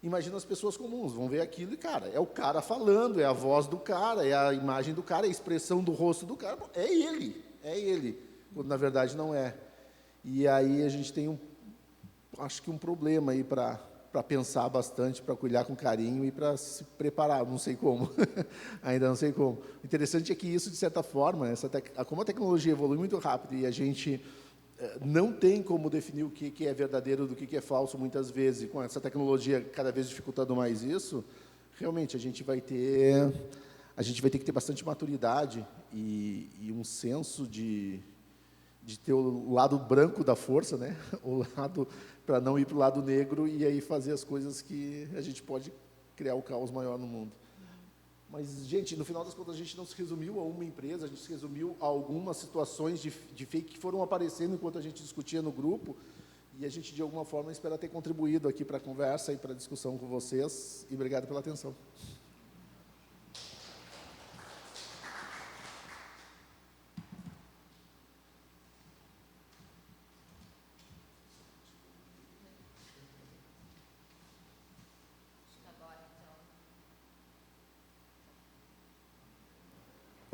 Imagina as pessoas comuns, vão ver aquilo e, cara, é o cara falando, é a voz do cara, é a imagem do cara, é a expressão do rosto do cara, é ele, quando na verdade não é. E aí a gente tem acho que um problema aí para pensar bastante, para cuidar com carinho e para se preparar, não sei como, ainda não sei como. O interessante é que isso, de certa forma, como a tecnologia evolui muito rápido e a gente não tem como definir o que é verdadeiro do que é falso muitas vezes, e com essa tecnologia cada vez dificultando mais isso, realmente a gente vai ter que ter bastante maturidade e um senso de ter o lado branco da força, né? O lado para não ir para o lado negro e aí fazer as coisas que a gente pode criar o caos maior no mundo. Mas, gente, no final das contas, a gente não se resumiu a uma empresa, a gente se resumiu a algumas situações de fake que foram aparecendo enquanto a gente discutia no grupo, e a gente, de alguma forma, espera ter contribuído aqui para a conversa e para a discussão com vocês, e obrigado pela atenção.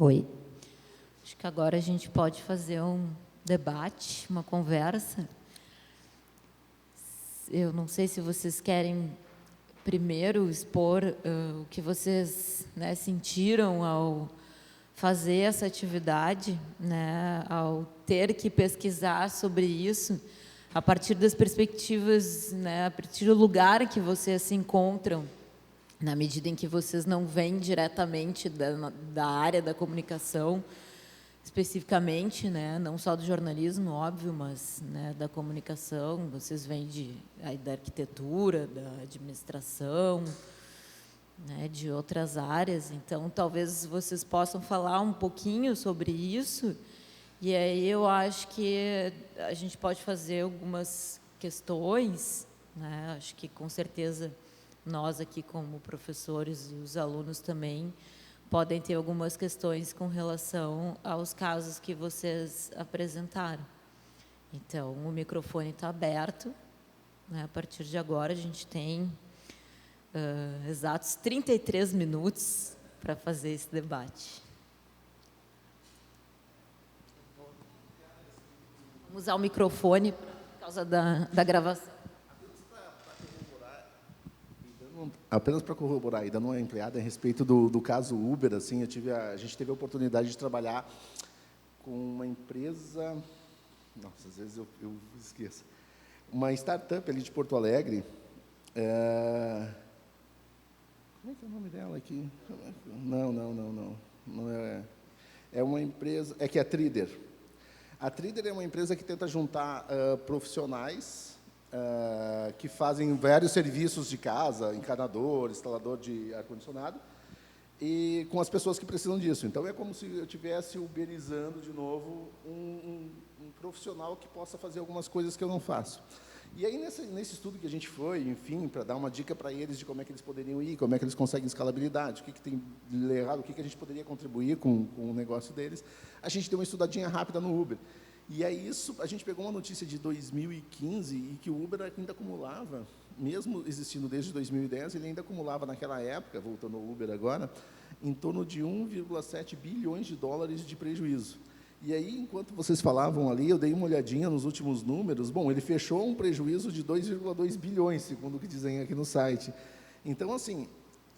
Oi. Acho que agora a gente pode fazer um debate, uma conversa. Eu não sei se vocês querem primeiro expor o que vocês, né, sentiram ao fazer essa atividade, né, ao ter que pesquisar sobre isso, a partir das perspectivas, né, a partir do lugar que vocês se encontram, na medida em que vocês não vêm diretamente da área da comunicação, especificamente, né, não só do jornalismo, óbvio, mas, né, da comunicação, vocês vêm da arquitetura, da administração, né, de outras áreas. Então, talvez vocês possam falar um pouquinho sobre isso, e aí eu acho que a gente pode fazer algumas questões, né, acho que, com certeza, nós aqui, como professores, e os alunos também, podem ter algumas questões com relação aos casos que vocês apresentaram. Então, o microfone está aberto, né? A partir de agora, a gente tem exatos 33 minutos para fazer esse debate. Vamos usar o microfone por causa da gravação. Apenas para corroborar, e dando uma empleada a respeito do caso Uber, assim, a gente teve a oportunidade de trabalhar com uma empresa, nossa, às vezes eu esqueço, uma startup ali de Porto Alegre, como é que é o nome dela aqui? Não é uma empresa, que é a Trider. A Trider é uma empresa que tenta juntar profissionais que fazem vários serviços de casa, encanador, instalador de ar-condicionado, e com as pessoas que precisam disso. Então, é como se eu estivesse uberizando de novo um profissional que possa fazer algumas coisas que eu não faço. E aí, nesse estudo que a gente foi, enfim, para dar uma dica para eles de como é que eles poderiam ir, como é que eles conseguem escalabilidade, o que tem de errado, o que a gente poderia contribuir com o negócio deles, a gente deu uma estudadinha rápida no Uber. E aí a gente pegou uma notícia de 2015 e que o Uber ainda acumulava, mesmo existindo desde 2010, ele ainda acumulava naquela época, voltando ao Uber agora, em torno de 1,7 bilhões de dólares de prejuízo. E aí, enquanto vocês falavam ali, eu dei uma olhadinha nos últimos números. Bom, ele fechou um prejuízo de 2,2 bilhões, segundo o que dizem aqui no site. Então, assim,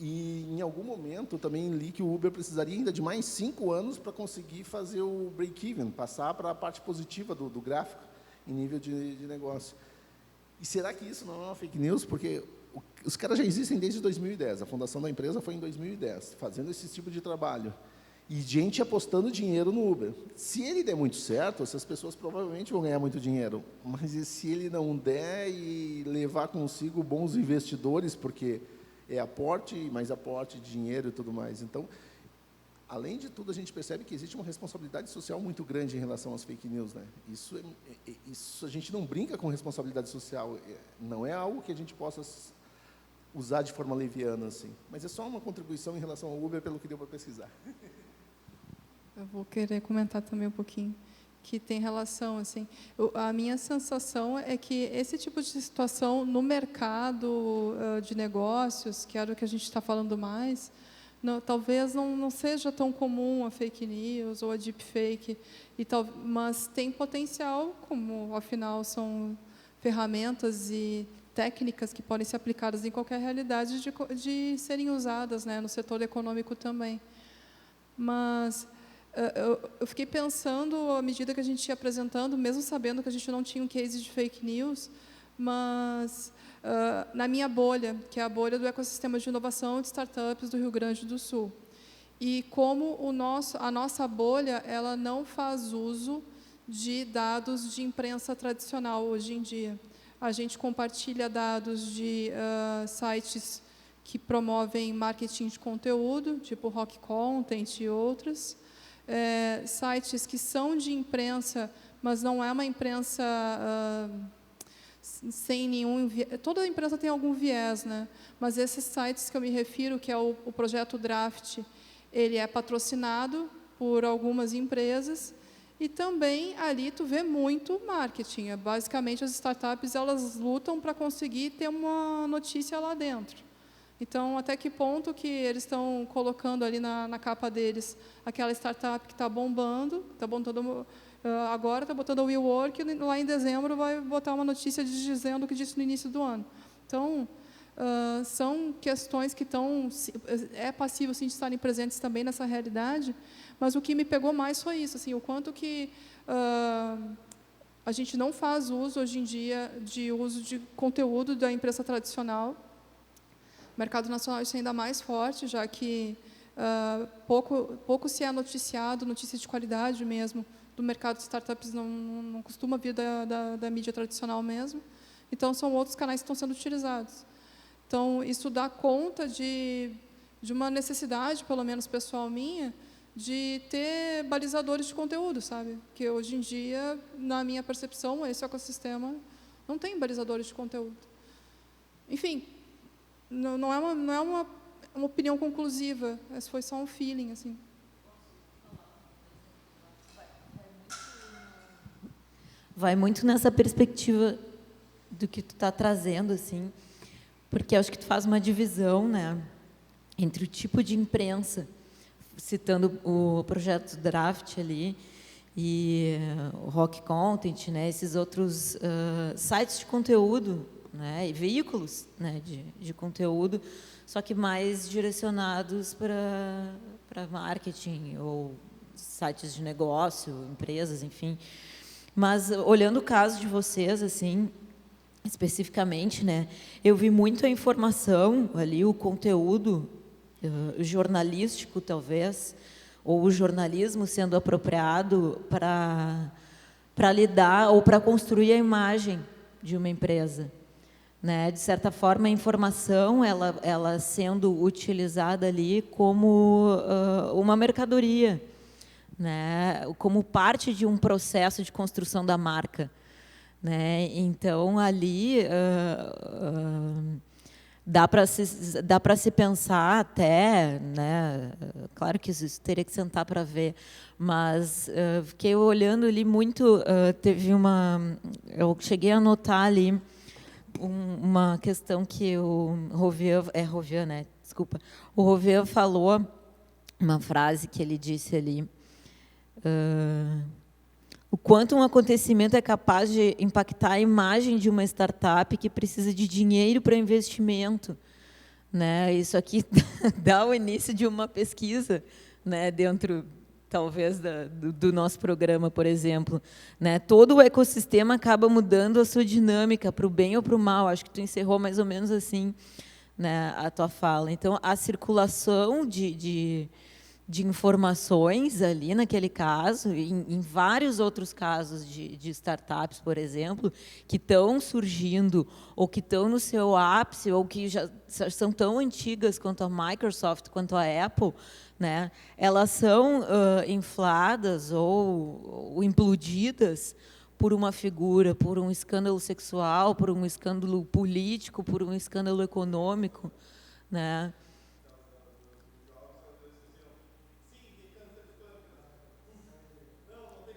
e em algum momento também li que o Uber precisaria ainda de mais 5 anos para conseguir fazer o break-even, passar para a parte positiva do gráfico, em nível de negócio. E será que isso não é uma fake news? Porque os caras já existem desde 2010, a fundação da empresa foi em 2010, fazendo esse tipo de trabalho. E gente apostando dinheiro no Uber. Se ele der muito certo, essas pessoas provavelmente vão ganhar muito dinheiro. Mas e se ele não der e levar consigo bons investidores, porque é aporte, mais aporte de dinheiro e tudo mais. Então, além de tudo, a gente percebe que existe uma responsabilidade social muito grande em relação às fake news, né? Isso a gente não brinca com responsabilidade social. Não é algo que a gente possa usar de forma leviana, assim. Mas é só uma contribuição em relação ao Uber, pelo que deu para pesquisar. Eu vou querer comentar também um pouquinho, que tem relação, assim, a minha sensação é que esse tipo de situação no mercado de negócios, que era o que a gente está falando mais, talvez não seja tão comum a fake news ou a deepfake, mas tem potencial, como, afinal, são ferramentas e técnicas que podem ser aplicadas em qualquer realidade de serem usadas, né, no setor econômico também. Mas eu fiquei pensando, à medida que a gente ia apresentando, mesmo sabendo que a gente não tinha um case de fake news, mas na minha bolha, que é a bolha do ecossistema de inovação de startups do Rio Grande do Sul. E como a nossa bolha ela não faz uso de dados de imprensa tradicional hoje em dia. A gente compartilha dados de sites que promovem marketing de conteúdo, tipo Rock Content e outros, sites que são de imprensa, mas não é uma imprensa sem nenhum... Toda imprensa tem algum viés, né? Mas esses sites que eu me refiro, que é o projeto Draft, ele é patrocinado por algumas empresas e também ali tu vê muito marketing. Basicamente, as startups elas lutam para conseguir ter uma notícia lá dentro. Então, até que ponto que eles estão colocando ali na capa deles aquela startup que está bombando, agora está botando o WeWork, e lá em dezembro vai botar uma notícia dizendo o que disse no início do ano. Então, são questões que é passível sim, de estarem presentes também nessa realidade, mas o que me pegou mais foi isso, assim, o quanto que a gente não faz uso, hoje em dia, de uso de conteúdo da imprensa tradicional. O mercado nacional isso é ainda mais forte, já que pouco se é noticiado, notícia de qualidade mesmo, do mercado de startups não costuma vir da mídia tradicional mesmo. Então, são outros canais que estão sendo utilizados. Então, isso dá conta de uma necessidade, pelo menos pessoal minha, de ter balizadores de conteúdo, sabe? Que hoje em dia, na minha percepção, esse ecossistema não tem balizadores de conteúdo. Enfim, não é uma opinião conclusiva, esse foi só um feeling, assim. Vai muito nessa perspectiva do que tu está trazendo, assim, porque acho que tu faz uma divisão, né, entre o tipo de imprensa, citando o projeto Draft ali, e o Rock Content, né, esses outros sites de conteúdo, né, e veículos, né, de conteúdo, só que mais direcionados para marketing ou sites de negócio, empresas, enfim. Mas olhando o caso de vocês, assim, especificamente, né, eu vi muito a informação ali, o conteúdo jornalístico, talvez, ou o jornalismo sendo apropriado para lidar ou para construir a imagem de uma empresa, né? De certa forma, a informação ela sendo utilizada ali como uma mercadoria, né? Como parte de um processo de construção da marca, né? Então, ali dá para se pensar até, né? Claro que isso teria que sentar para ver, mas fiquei olhando ali muito, eu cheguei a notar ali uma questão que o Rovien, né? Desculpa, o Rovien falou uma frase que ele disse ali. O quanto um acontecimento é capaz de impactar a imagem de uma startup que precisa de dinheiro para investimento, né? Isso aqui dá o início de uma pesquisa, né? Dentro, talvez, do nosso programa, por exemplo, né? Todo o ecossistema acaba mudando a sua dinâmica para o bem ou para o mal. Acho que tu encerrou mais ou menos assim, né, a tua fala. Então, a circulação de informações ali naquele caso, em vários outros casos de startups, por exemplo, que estão surgindo ou que estão no seu ápice ou que já são tão antigas quanto a Microsoft, quanto a Apple, né? Elas são infladas ou implodidas por uma figura, por um escândalo sexual, por um escândalo político, por um escândalo econômico, né?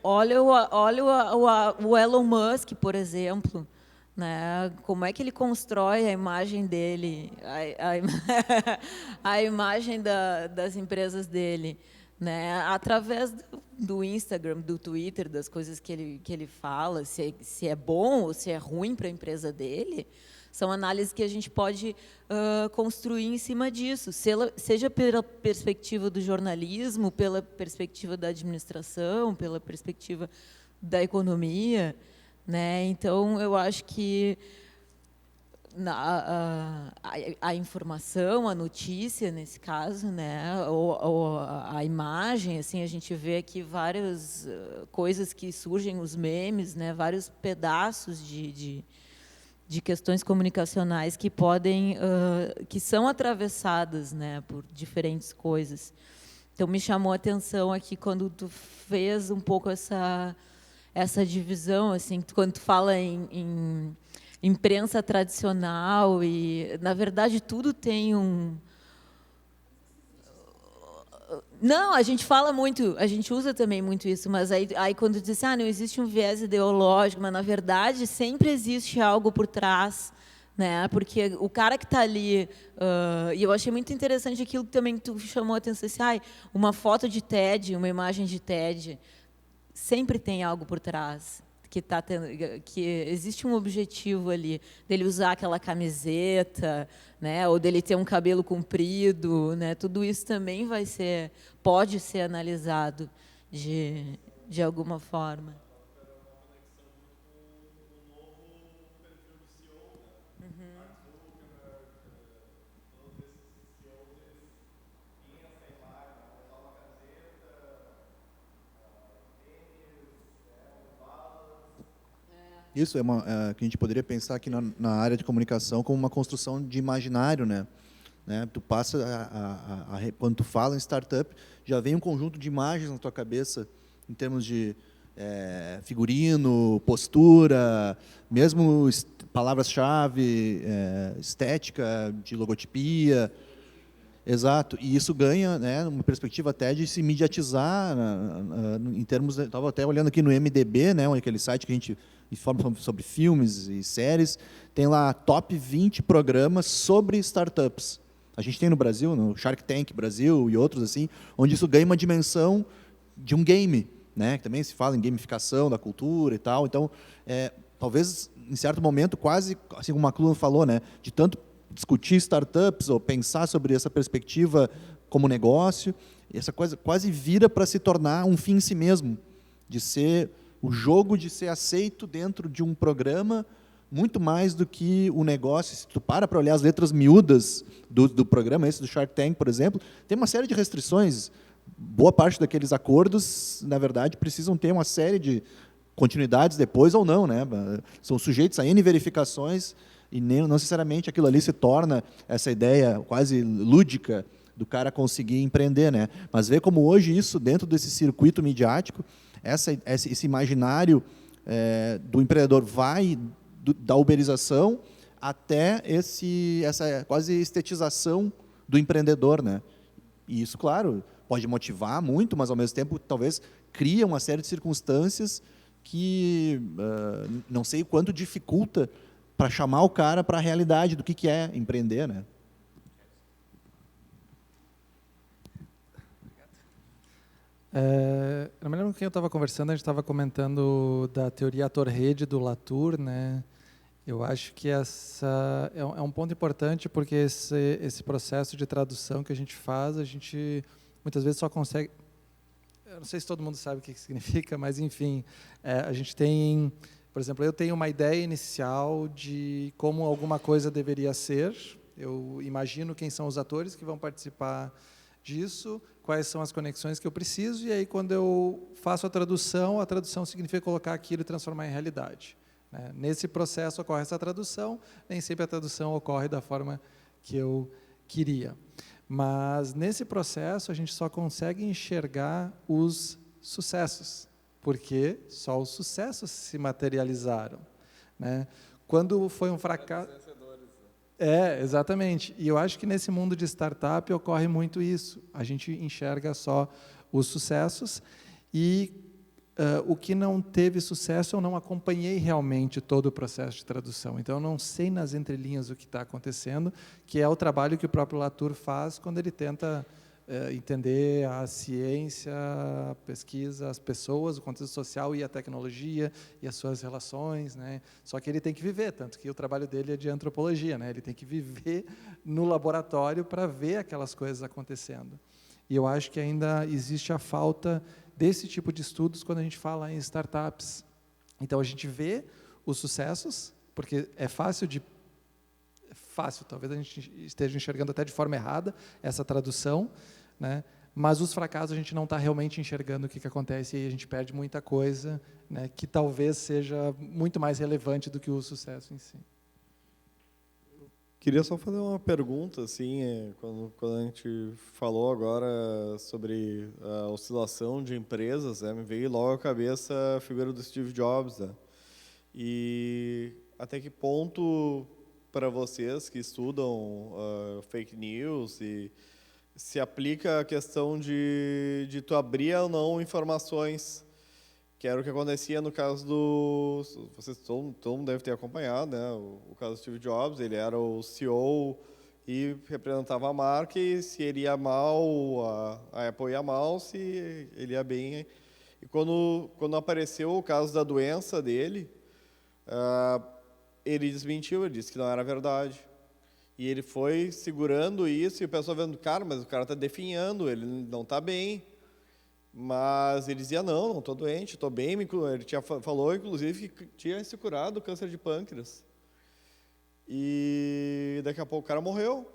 Olha o Elon Musk, por exemplo, né? Como é que ele constrói a imagem dele, a imagem das empresas dele, né? Através do Instagram, do Twitter, das coisas que ele fala, se é bom ou se é ruim para a empresa dele. São análises que a gente pode construir em cima disso, seja pela perspectiva do jornalismo, pela perspectiva da administração, pela perspectiva da economia, né? Então, eu acho que a informação, a notícia, nesse caso, né, ou a imagem, assim, a gente vê aqui várias coisas que surgem, os memes, né, vários pedaços de questões comunicacionais que que são atravessadas, né, por diferentes coisas. Então, me chamou a atenção aqui quando tu fez um pouco essa divisão, assim, quando tu fala em imprensa tradicional e, na verdade, tudo tem Não, a gente fala muito, a gente usa também muito isso, mas aí quando diz, não existe um viés ideológico, mas na verdade sempre existe algo por trás, né? Porque o cara que está ali, e eu achei muito interessante aquilo que também tu chamou a atenção, assim, uma foto de TED, uma imagem de TED, sempre tem algo por trás, que existe um objetivo ali, dele usar aquela camiseta, né? Ou dele ter um cabelo comprido, né? Tudo isso também pode ser analisado de alguma forma. Isso que a gente poderia pensar aqui na área de comunicação como uma construção de imaginário, né? Tu passa quando tu fala em startup, já vem um conjunto de imagens na tua cabeça em termos de figurino, postura, mesmo palavras-chave, estética, de logotipia. Exato, e isso ganha, né, uma perspectiva até de se mediatizar, em termos, estava até olhando aqui no MDB, né, aquele site que a gente informa sobre filmes e séries, tem lá top 20 programas sobre startups. A gente tem no Brasil, no Shark Tank Brasil e outros assim, onde isso ganha uma dimensão de um game, né, que também se fala em gamificação da cultura e tal. Então, talvez, em certo momento, quase, assim como a Cluna falou, né, de tanto discutir startups ou pensar sobre essa perspectiva como negócio, essa coisa quase vira para se tornar um fim em si mesmo, de ser o jogo de ser aceito dentro de um programa, muito mais do que o negócio. Se tu para olhar as letras miúdas do programa, esse do Shark Tank, por exemplo, tem uma série de restrições. Boa parte daqueles acordos, na verdade, precisam ter uma série de continuidades depois ou não, né? São sujeitos a N verificações, e não necessariamente aquilo ali se torna essa ideia quase lúdica do cara conseguir empreender, né? Mas ver como hoje isso, dentro desse circuito midiático, esse imaginário do empreendedor vai da uberização até essa quase estetização do empreendedor, né? E isso, claro, pode motivar muito, mas, ao mesmo tempo, talvez cria uma série de circunstâncias que não sei o quanto dificulta para chamar o cara para a realidade do que é empreender, né? Eu me lembro com quem eu estava conversando, a gente estava comentando da teoria ator-rede do Latour, né? Eu acho que essa é um ponto importante, porque esse processo de tradução que a gente faz, a gente muitas vezes só consegue... Eu não sei se todo mundo sabe o que significa, mas, enfim, a gente tem... Por exemplo, eu tenho uma ideia inicial de como alguma coisa deveria ser, eu imagino quem são os atores que vão participar disso, quais são as conexões que eu preciso, e aí, quando eu faço a tradução significa colocar aquilo e transformar em realidade, né? Nesse processo ocorre essa tradução, nem sempre a tradução ocorre da forma que eu queria. Mas, nesse processo, a gente só consegue enxergar os sucessos, porque só os sucessos se materializaram, né? Quando foi um fracasso... exatamente. E eu acho que nesse mundo de startup ocorre muito isso. A gente enxerga só os sucessos e o que não teve sucesso eu não acompanhei realmente todo o processo de tradução. Então, eu não sei nas entrelinhas o que está acontecendo, que é o trabalho que o próprio Latour faz quando ele tenta entender a ciência, a pesquisa, as pessoas, o contexto social e a tecnologia e as suas relações, né? Só que ele tem que viver, tanto que o trabalho dele é de antropologia, né? Ele tem que viver no laboratório para ver aquelas coisas acontecendo. E eu acho que ainda existe a falta desse tipo de estudos quando a gente fala em startups. Então, a gente vê os sucessos, porque é fácil, talvez a gente esteja enxergando até de forma errada essa tradução, né? Mas os fracassos a gente não está realmente enxergando o que acontece, e aí a gente perde muita coisa, né, que talvez seja muito mais relevante do que o sucesso em si. Queria só fazer uma pergunta, assim, quando a gente falou agora sobre a oscilação de empresas, me veio logo à cabeça a figura do Steve Jobs, né? E até que ponto, para vocês que estudam fake news, e se aplica a questão de tu abrir ou não informações que era o que acontecia no caso do... Vocês, todo mundo deve ter acompanhado, né? O caso do Steve Jobs, ele era o CEO e representava a marca, e se ele ia mal, a Apple ia mal, se ele ia bem. E quando apareceu o caso da doença dele, ele desmentiu, ele disse que não era verdade. E ele foi segurando isso, e o pessoal vendo, cara, mas o cara está definhando, ele não está bem. Mas ele dizia, não estou doente, estou bem. Ele falou, inclusive, que tinha se curado do câncer de pâncreas. E daqui a pouco o cara morreu.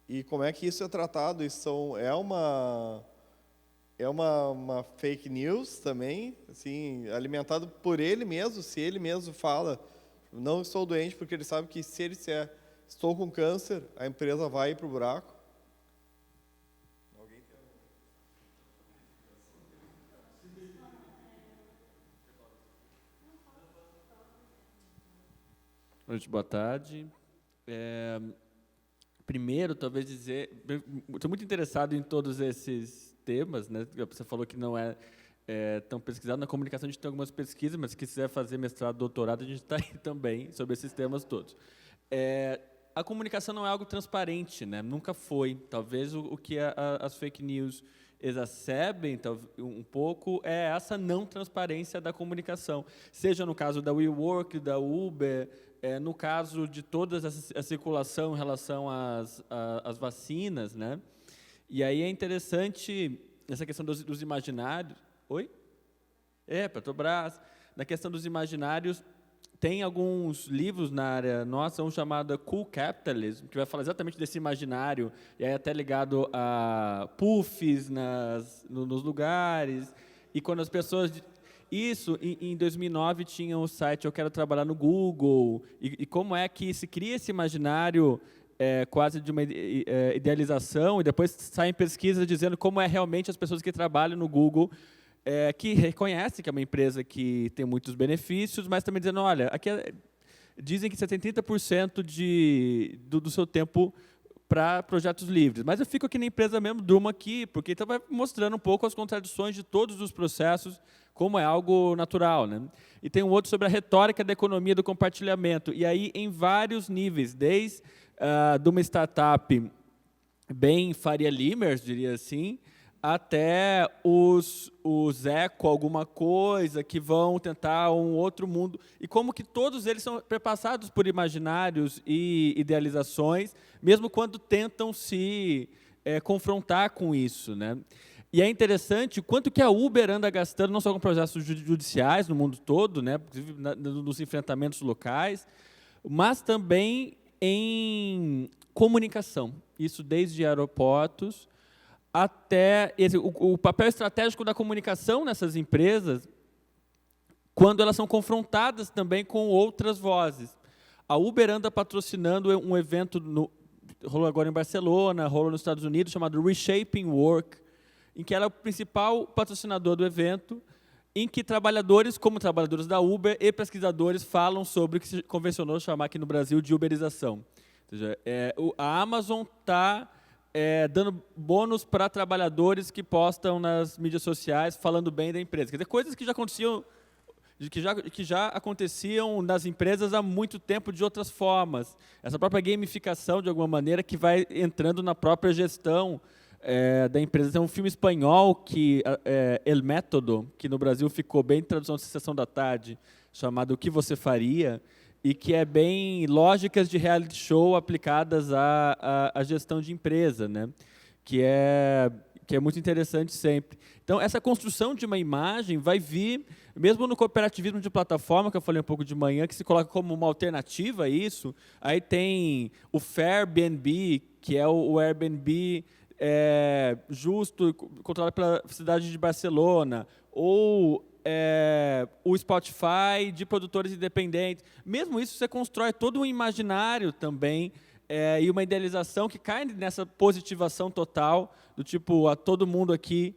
E como é que isso é tratado? Isso é uma fake news também, assim, alimentado por ele mesmo. Se ele mesmo fala, não estou doente, porque ele sabe que se ele disser, estou com câncer, a empresa vai para o buraco. Boa tarde. Primeiro, talvez dizer, estou muito interessado em todos esses temas, né? Você falou que não é tão pesquisado. Na comunicação a gente tem algumas pesquisas, mas se quiser fazer mestrado, doutorado, a gente está aí também sobre esses temas todos. A comunicação não é algo transparente, né? Nunca foi. Talvez o que as fake news exacerbem um pouco é essa não transparência da comunicação, seja no caso da WeWork, da Uber, no caso de toda a circulação em relação às vacinas, né? E aí é interessante essa questão dos imaginários. Oi? Petrobras. Na questão dos imaginários, tem alguns livros na área nossa, um chamado Cool Capitalism, que vai falar exatamente desse imaginário, e aí até ligado a puffs nos lugares, e quando as pessoas... Isso, em 2009, tinha o site Eu Quero Trabalhar no Google, e como é que se cria esse imaginário quase de uma idealização, e depois saem pesquisas dizendo como é realmente as pessoas que trabalham no Google, que reconhecem que é uma empresa que tem muitos benefícios, mas também dizendo, olha, aqui dizem que você tem 30% do seu tempo para projetos livres. Mas eu fico aqui na empresa mesmo, durmo aqui, porque então vai mostrando um pouco as contradições de todos os processos, como é algo natural, né? E tem um outro sobre a retórica da economia do compartilhamento. E aí, em vários níveis, desde de uma startup bem Faria Limers, diria assim, até os eco alguma coisa, que vão tentar um outro mundo. E como que todos eles são perpassados por imaginários e idealizações, mesmo quando tentam se confrontar com isso, né? E é interessante o quanto que a Uber anda gastando, não só com processos judiciais no mundo todo, né, nos enfrentamentos locais, mas também em comunicação. Isso desde aeroportos até o papel estratégico da comunicação nessas empresas, quando elas são confrontadas também com outras vozes. A Uber anda patrocinando um evento, rolou agora em Barcelona, rolou nos Estados Unidos, chamado Reshaping Work, em que ela é o principal patrocinador do evento, em que trabalhadores, como trabalhadores da Uber, e pesquisadores falam sobre o que se convencionou chamar aqui no Brasil de uberização. Ou seja, a Amazon está dando bônus para trabalhadores que postam nas mídias sociais falando bem da empresa. Quer dizer, coisas que já aconteciam, que já aconteciam nas empresas há muito tempo de outras formas. Essa própria gamificação, de alguma maneira, que vai entrando na própria gestão da empresa. Tem um filme espanhol, que El Método, que no Brasil ficou bem tradução de Sessão da Tarde, chamado O Que Você Faria, e que é bem lógicas de reality show aplicadas à gestão de empresa, né? Que é muito interessante sempre. Então, essa construção de uma imagem vai vir, mesmo no cooperativismo de plataforma, que eu falei um pouco de manhã, que se coloca como uma alternativa a isso. Aí tem o Fairbnb, que é o Airbnb justo, controlado pela cidade de Barcelona, ou o Spotify de produtores independentes. Mesmo isso, você constrói todo um imaginário também, e uma idealização que cai nessa positivação total, do tipo, a todo mundo aqui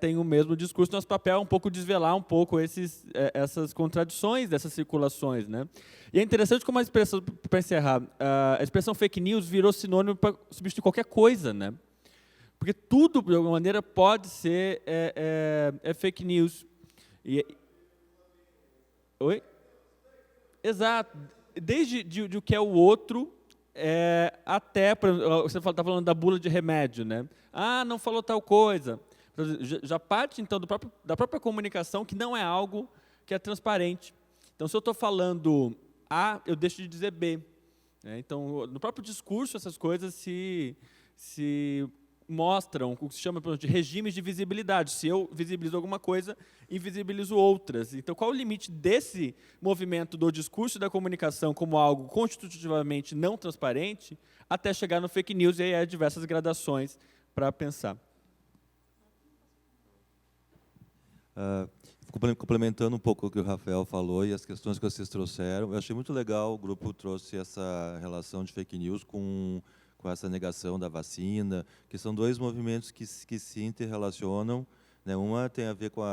tem o mesmo discurso. Nosso papel é um pouco desvelar um pouco essas contradições dessas circulações, né? E é interessante como a expressão, para encerrar, a expressão fake news virou sinônimo para substituir qualquer coisa, né? Porque tudo, de alguma maneira, pode ser fake news. E, oi? Exato. Desde o que é o outro, até, você está falando da bula de remédio, né? Ah, não falou tal coisa. Já parte, então, da própria comunicação, que não é algo que é transparente. Então, se eu estou falando A, eu deixo de dizer B. Então, no próprio discurso, essas coisas se mostram o que se chama de regimes de visibilidade. Se eu visibilizo alguma coisa, invisibilizo outras. Então, qual o limite desse movimento do discurso e da comunicação como algo constitutivamente não transparente até chegar no fake news, e aí há diversas gradações para pensar. Complementando um pouco o que o Rafael falou e as questões que vocês trouxeram, eu achei muito legal, o grupo trouxe essa relação de fake news com essa negação da vacina, que são dois movimentos que se interrelacionam, né? Uma tem a ver com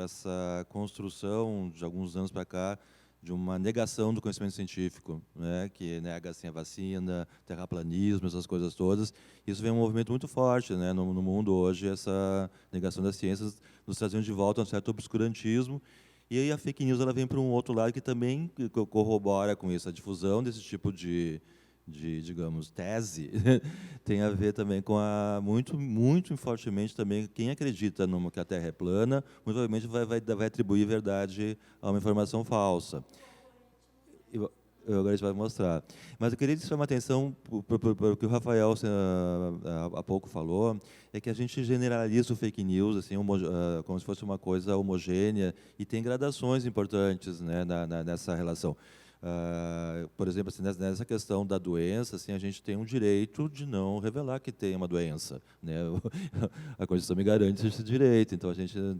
essa construção de alguns anos para cá de uma negação do conhecimento científico, né? Que nega assim, a vacina, terraplanismo, essas coisas todas. Isso vem um movimento muito forte, né? no mundo hoje, essa negação das ciências nos trazendo de volta um certo obscurantismo. E aí a fake news ela vem para um outro lado que também corrobora com isso, a difusão desse tipo de digamos, tese, tem a ver também com muito fortemente também, quem acredita que a Terra é plana, muito provavelmente vai atribuir verdade a uma informação falsa. Agora a gente vai mostrar. Mas eu queria chamar a atenção para o que o Rafael há pouco falou, é que a gente generaliza o fake news assim, como se fosse uma coisa homogênea, e tem gradações importantes, né, nessa relação. Por exemplo, assim, nessa questão da doença, assim, a gente tem um direito de não revelar que tem uma doença, né? A Constituição me garante esse direito, então a gente eu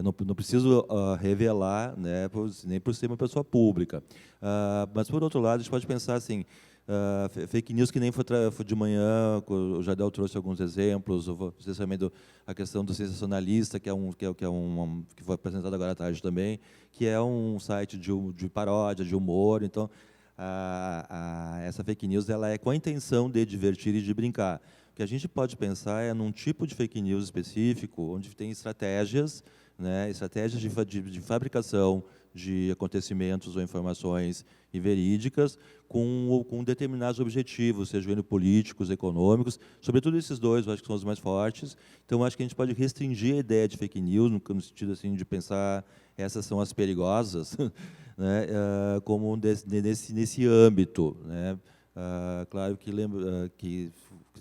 não preciso revelar, né, nem por ser uma pessoa pública. Mas, por outro lado, a gente pode pensar assim, fake news que nem foi de manhã, o Jardel trouxe alguns exemplos, vocês também a questão do sensacionalista, que foi apresentado agora à tarde também, que é um site de paródia, de humor. Então, essa fake news ela é com a intenção de divertir e de brincar. O que a gente pode pensar é num tipo de fake news específico, onde tem estratégias, né, estratégias de fabricação de acontecimentos ou informações inverídicas com determinados objetivos, sejam eles políticos, econômicos, sobretudo esses dois, eu acho que são os mais fortes. Então, acho que a gente pode restringir a ideia de fake news, no sentido assim, de pensar essas são as perigosas, né, como nesse âmbito, né. Claro que que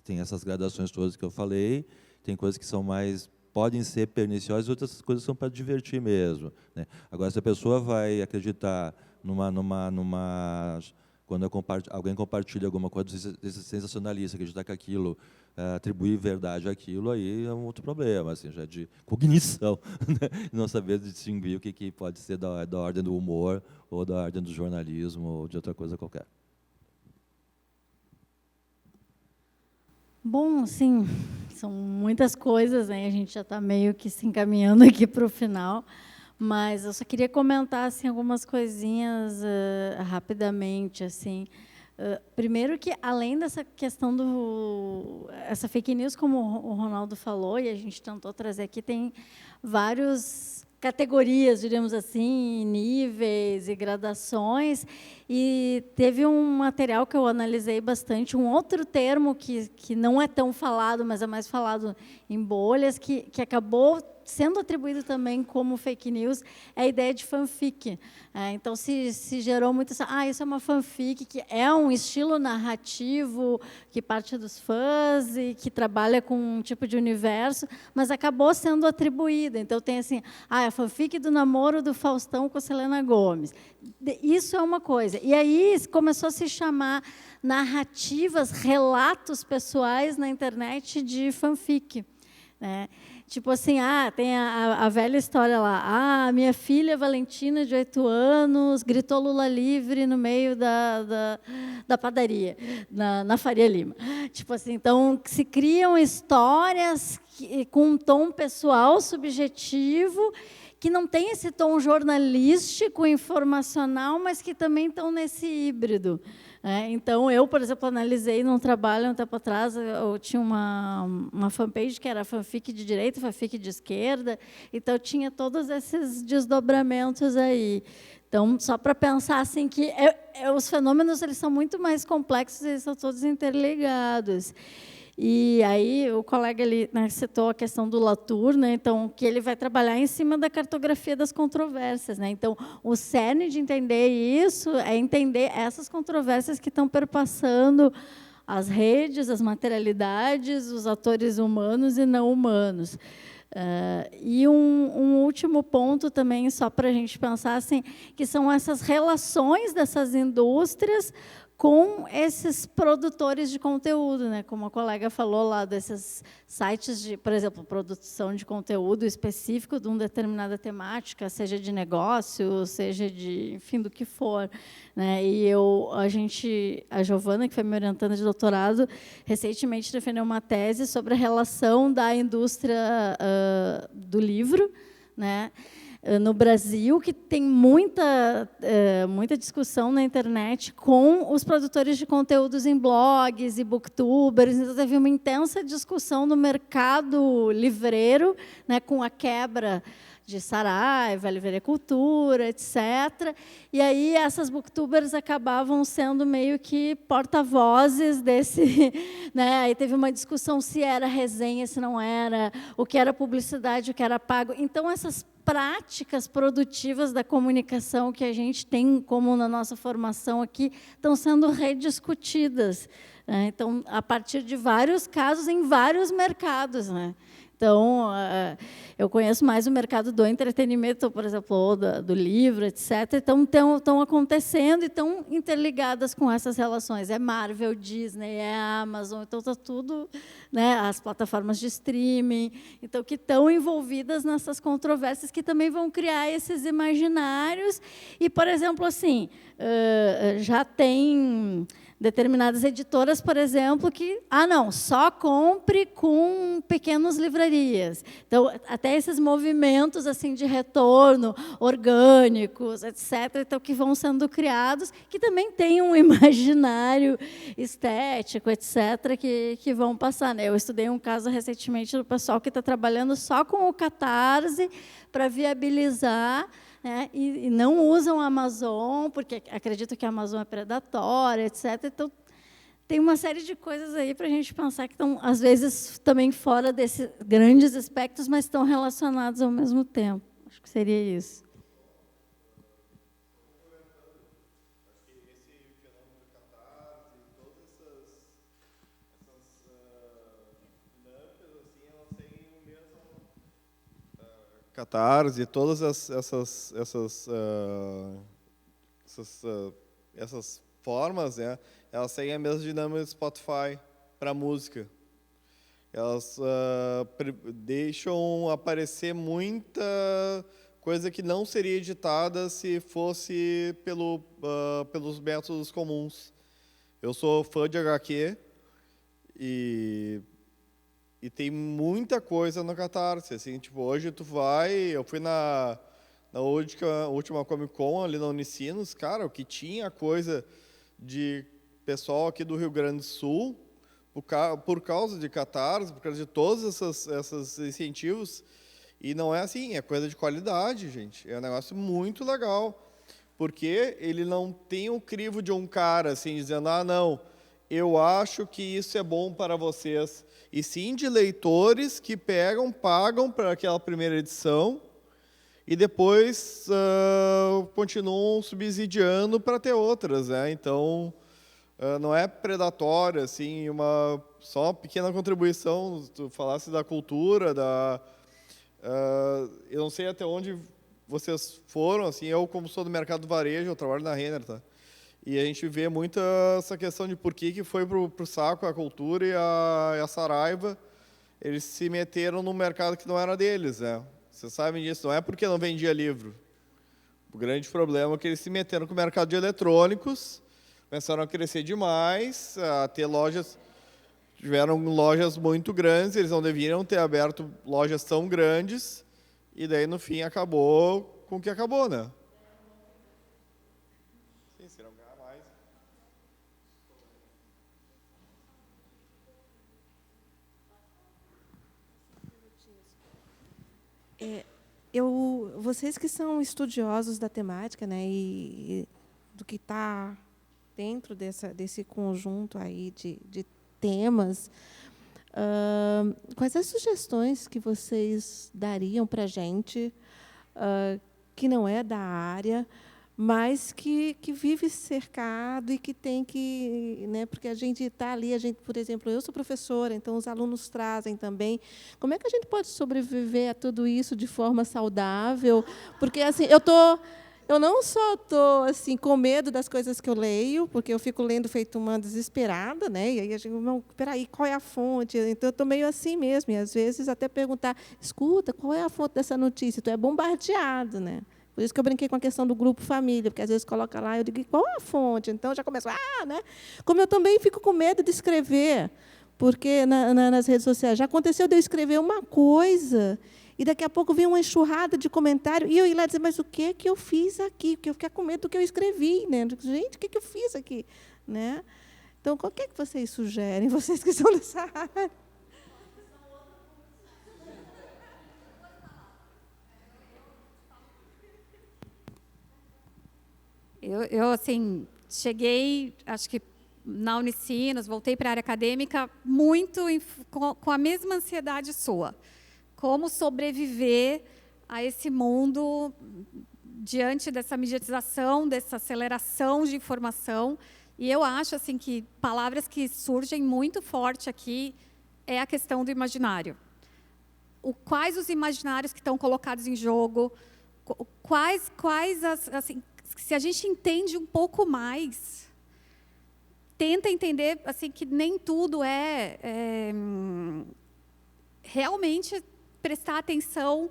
tem essas gradações todas que eu falei, tem coisas que são podem ser perniciosas, outras coisas são para divertir mesmo, né. Agora, se a pessoa vai acreditar quando alguém compartilha alguma coisa sensacionalista, acreditar que aquilo, atribuir verdade àquilo, aí é um outro problema, assim, já de cognição, né? Não saber distinguir o que pode ser da ordem do humor, ou da ordem do jornalismo, ou de outra coisa qualquer. Bom, assim, são muitas coisas, né? A gente já está meio que se encaminhando aqui para o final, mas eu só queria comentar assim, algumas coisinhas rapidamente. Assim. Primeiro que, além dessa questão essa fake news, como o Ronaldo falou, e a gente tentou trazer aqui, tem várias categorias, diríamos assim, níveis e gradações, e teve um material que eu analisei bastante, um outro termo que não é tão falado, mas é mais falado em bolhas, que acabou sendo atribuído também como fake news, é a ideia de fanfic. Então, se gerou muito isso é uma fanfic, que é um estilo narrativo que parte dos fãs e que trabalha com um tipo de universo, mas acabou sendo atribuída. Então, tem assim, a fanfic do namoro do Faustão com a Selena Gomez. Isso é uma coisa. E aí começou a se chamar narrativas, relatos pessoais na internet de fanfic, né? Tipo assim, tem a velha história lá. Minha filha Valentina, de 8 anos, gritou Lula livre no meio da padaria, na Faria Lima. Tipo assim, então, se criam histórias com um tom pessoal, subjetivo, que não têm esse tom jornalístico, informacional, mas que também estão nesse híbrido. Então, eu, por exemplo, analisei num trabalho um tempo atrás, eu tinha uma fanpage que era fanfic de direita, fanfic de esquerda, então tinha todos esses desdobramentos aí. Então, só para pensar assim que os fenômenos eles são muito mais complexos, eles são todos interligados. E aí o colega ali, né, citou a questão do Latour, né, então que ele vai trabalhar em cima da cartografia das controvérsias, né? Então o cerne de entender isso é entender essas controvérsias que estão perpassando as redes, as materialidades, os atores humanos e não humanos. E um último ponto também, só para a gente pensar, assim, que são essas relações dessas indústrias com esses produtores de conteúdo, né? Como a colega falou lá, desses sites de, por exemplo, produção de conteúdo específico de uma determinada temática, seja de negócio, seja de, enfim, do que for, né? E a Giovana, que foi me orientando de doutorado, recentemente defendeu uma tese sobre a relação da indústria do livro, né, no Brasil, que tem muita discussão na internet com os produtores de conteúdos em blogs e booktubers. Então, teve uma intensa discussão no mercado livreiro, né, com a quebra de Saraiva, Livraria Cultura, etc. E aí essas booktubers acabavam sendo meio que porta-vozes desse... Né? Aí teve uma discussão se era resenha, se não era, o que era publicidade, o que era pago. Então, essas práticas produtivas da comunicação que a gente tem como na nossa formação aqui estão sendo rediscutidas, né? Então, a partir de vários casos em vários mercados, né? Então, eu conheço mais o mercado do entretenimento, por exemplo, ou do livro, etc. Então, estão acontecendo e estão interligadas com essas relações. É Marvel, Disney, é Amazon, então está tudo, né, as plataformas de streaming, então, que estão envolvidas nessas controvérsias que também vão criar esses imaginários. E, por exemplo, assim, já tem determinadas editoras, por exemplo, que, não, só compre com pequenas livrarias. Então, até esses movimentos assim de retorno orgânicos, etc., então, que vão sendo criados, que também têm um imaginário estético, etc., que vão passar, né? Eu estudei um caso recentemente do pessoal que está trabalhando só com o Catarse para viabilizar, né, e não usam a Amazon, porque acreditam que a Amazon é predatória, etc. Então, tem uma série de coisas aí para a gente pensar que estão, às vezes, também fora desses grandes aspectos, mas estão relacionados ao mesmo tempo. Acho que seria isso. Catarse, todas essas formas, né, elas têm a mesma dinâmica do Spotify para música. Elas deixam aparecer muita coisa que não seria editada se fosse pelos métodos comuns. Eu sou fã de HQ e tem muita coisa no Catarse, assim, tipo, hoje eu fui na última Comic Con ali na Unicinos, cara, o que tinha coisa de pessoal aqui do Rio Grande do Sul, por causa de Catarse, por causa de todos esses incentivos, e não é assim, é coisa de qualidade, gente, é um negócio muito legal, porque ele não tem o crivo de um cara, assim, dizendo, não, eu acho que isso é bom para vocês, e sim de leitores que pagam para aquela primeira edição e depois continuam subsidiando para ter outras, né? Então, não é predatório, assim, só uma pequena contribuição, tu falasse da cultura, eu não sei até onde vocês foram, assim, eu como sou do mercado do varejo, eu trabalho na Renner, tá? E a gente vê muito essa questão de por que foi pro saco a cultura e a Saraiva. Eles se meteram num mercado que não era deles, né? Vocês sabem disso, não é porque não vendia livro. O grande problema é que eles se meteram com o mercado de eletrônicos, começaram a crescer demais, a ter lojas, tiveram lojas muito grandes, eles não deveriam ter aberto lojas tão grandes, e daí, no fim, acabou com o que acabou, né? Sim, se não ganhar mais. Vocês que são estudiosos da temática, né, e do que está dentro desse conjunto aí de temas, quais as sugestões que vocês dariam para a gente, que não é da área, mas que vive cercado e que tem que, né, porque a gente está ali, por exemplo, eu sou professora, então os alunos trazem também. Como é que a gente pode sobreviver a tudo isso de forma saudável? Porque assim, eu não só estou assim com medo das coisas que eu leio, porque eu fico lendo feito uma desesperada, né? E aí a gente, não, peraí, qual é a fonte? Então eu estou meio assim mesmo, e às vezes até perguntar, escuta, qual é a fonte dessa notícia? Tu é bombardeado, né? Por isso que eu brinquei com a questão do grupo família, porque às vezes coloca lá, eu digo, qual é a fonte? Então, já começo, né? Como eu também fico com medo de escrever, porque nas redes sociais já aconteceu de eu escrever uma coisa e daqui a pouco vem uma enxurrada de comentário e eu ir lá dizer, mas o que é que eu fiz aqui? Porque eu fiquei com medo do que eu escrevi, né? Gente, o que é que eu fiz aqui? Né? Então, qual que é que vocês sugerem, vocês que são dessa área? Eu assim, cheguei, acho que na Unicinos, voltei para a área acadêmica muito com a mesma ansiedade sua. Como sobreviver a esse mundo diante dessa mediatização, dessa aceleração de informação. E eu acho assim que palavras que surgem muito forte aqui é a questão do imaginário. Quais os imaginários que estão colocados em jogo, quais assim, se a gente entende um pouco mais, tenta entender assim que nem tudo realmente prestar atenção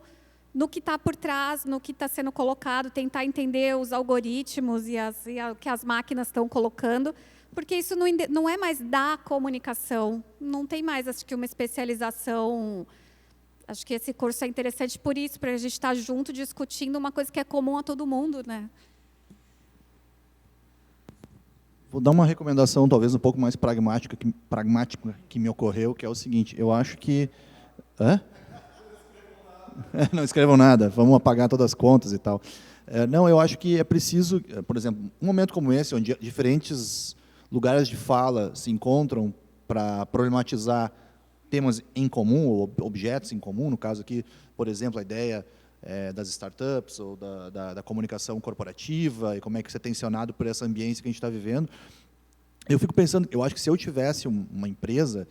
no que está por trás, no que está sendo colocado, tentar entender os algoritmos e o que as máquinas estão colocando, porque isso não é mais da comunicação, não tem mais, acho que, uma especialização. Acho que esse curso é interessante por isso, para a gente estar junto discutindo uma coisa que é comum a todo mundo, né? Vou dar uma recomendação, talvez um pouco mais pragmática que me ocorreu, que é o seguinte, eu acho que... Hã? Não escrevam nada, vamos apagar todas as contas e tal. Não, eu acho que é preciso, por exemplo, um momento como esse, onde diferentes lugares de fala se encontram para problematizar temas em comum, ou objetos em comum, no caso aqui, por exemplo, a ideia das startups ou da comunicação corporativa e como é que isso é tensionado por essa ambiência que a gente está vivendo. Eu fico pensando, eu acho que se eu tivesse uma empresa,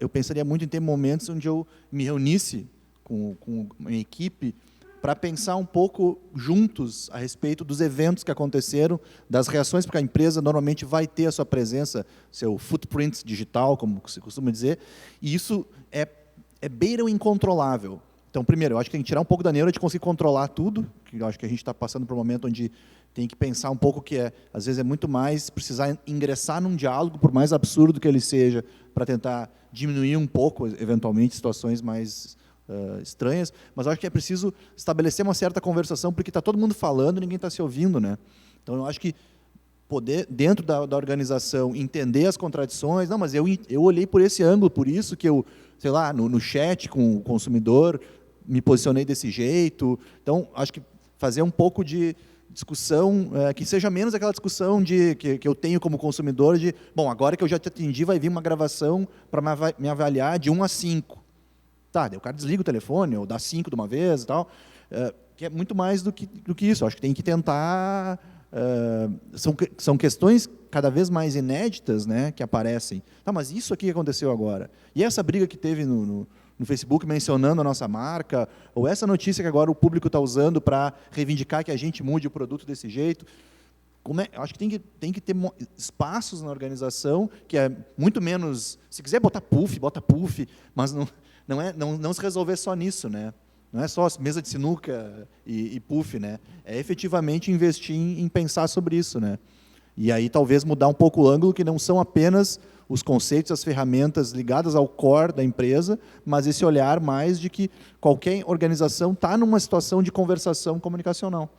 eu pensaria muito em ter momentos onde eu me reunisse com uma equipe para pensar um pouco juntos a respeito dos eventos que aconteceram, das reações, porque a empresa normalmente vai ter a sua presença, seu footprint digital, como se costuma dizer, e isso beira o incontrolável. Então, primeiro, eu acho que tem que tirar um pouco da neura de conseguir controlar tudo, que eu acho que a gente está passando por um momento onde tem que pensar um pouco que às vezes é muito mais precisar ingressar num diálogo, por mais absurdo que ele seja, para tentar diminuir um pouco, eventualmente, situações mais estranhas, mas eu acho que é preciso estabelecer uma certa conversação, porque está todo mundo falando e ninguém está se ouvindo, né? Então, eu acho que poder, dentro da organização, entender as contradições, não, mas eu olhei por esse ângulo, por isso que eu, sei lá, no chat com o consumidor, me posicionei desse jeito. Então, acho que fazer um pouco de discussão, que seja menos aquela discussão que eu tenho como consumidor de, bom, agora que eu já te atendi, vai vir uma gravação para me avaliar de 1 a 5. Tá, daí o cara desliga o telefone, ou dá 5 de uma vez e tal, que é muito mais do que isso. Acho que tem que tentar... são questões cada vez mais inéditas, né, que aparecem. Tá, mas isso aqui que aconteceu agora. E essa briga que teve no Facebook mencionando a nossa marca, ou essa notícia que agora o público está usando para reivindicar que a gente mude o produto desse jeito. Acho que tem que ter espaços na organização que é muito menos... Se quiser botar puff, bota puff, mas não se resolver só nisso, né? Não é só mesa de sinuca e puff, né? É efetivamente investir em pensar sobre isso, né? E aí talvez mudar um pouco o ângulo, que não são apenas os conceitos, as ferramentas ligadas ao core da empresa, mas esse olhar mais de que qualquer organização está numa situação de conversação comunicacional.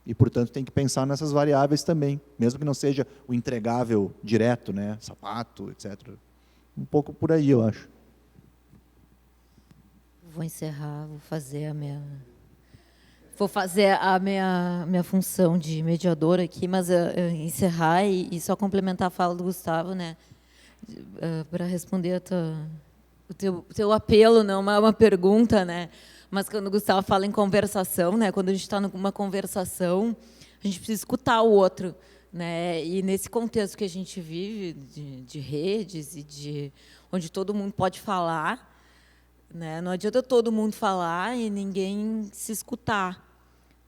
E, portanto, tem que pensar nessas variáveis também, mesmo que não seja o entregável direto, né, sapato, etc. Um pouco por aí, eu acho. Vou encerrar, vou fazer a minha função de mediadora aqui, mas encerrar e só complementar a fala do Gustavo, né, para responder o teu apelo, não é uma pergunta, né, mas quando o Gustavo fala em conversação, né, quando a gente está numa conversação, a gente precisa escutar o outro, né, e nesse contexto que a gente vive de redes e onde todo mundo pode falar, né, não adianta todo mundo falar e ninguém se escutar,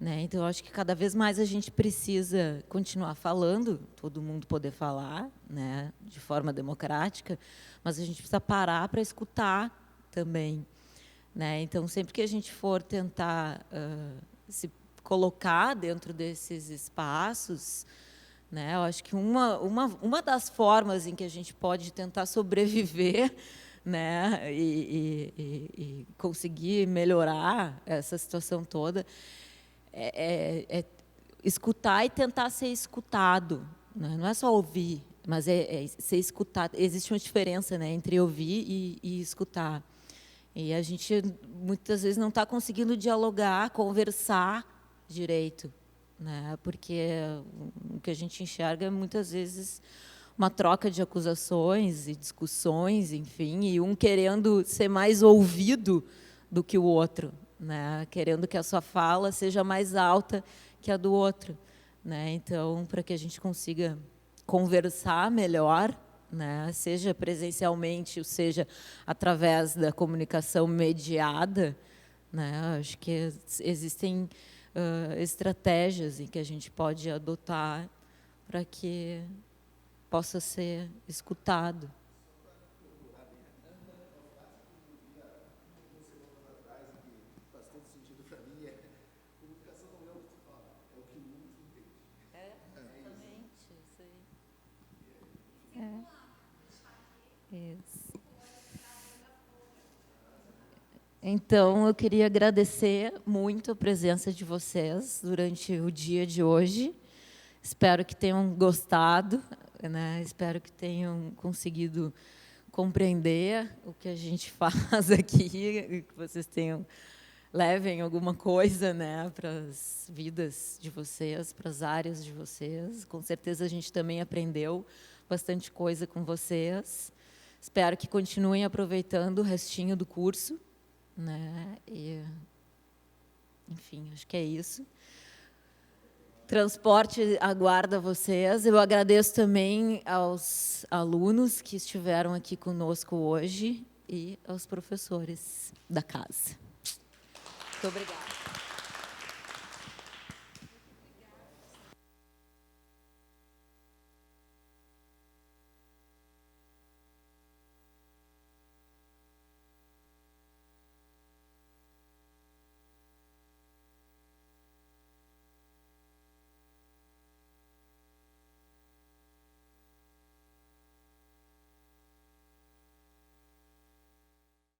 né? Então, eu acho que cada vez mais a gente precisa continuar falando, todo mundo poder falar, né, de forma democrática, mas a gente precisa parar para escutar também, né? Então, sempre que a gente for tentar se colocar dentro desses espaços, né, eu acho que uma das formas em que a gente pode tentar sobreviver, né, e conseguir melhorar essa situação toda é escutar e tentar ser escutado, né? Não é só ouvir, mas é ser escutado. Existe uma diferença, né, entre ouvir e escutar. E a gente muitas vezes não está conseguindo dialogar, conversar direito, né? Porque o que a gente enxerga é muitas vezes uma troca de acusações e discussões, enfim, e um querendo ser mais ouvido do que o outro, né? Querendo que a sua fala seja mais alta que a do outro, né? Então, para que a gente consiga conversar melhor, né? Seja presencialmente, ou seja através da comunicação mediada, né? Acho que existem estratégias em que a gente pode adotar para que possa ser escutado. Isso. Então, eu queria agradecer muito a presença de vocês durante o dia de hoje. Espero que tenham gostado, né? Espero que tenham conseguido compreender o que a gente faz aqui, que vocês levem alguma coisa, né, para as vidas de vocês, para as áreas de vocês. Com certeza a gente também aprendeu bastante coisa com vocês. Espero que continuem aproveitando o restinho do curso, né? E, enfim, acho que é isso. Transporte aguarda vocês. Eu agradeço também aos alunos que estiveram aqui conosco hoje e aos professores da casa. Muito obrigada.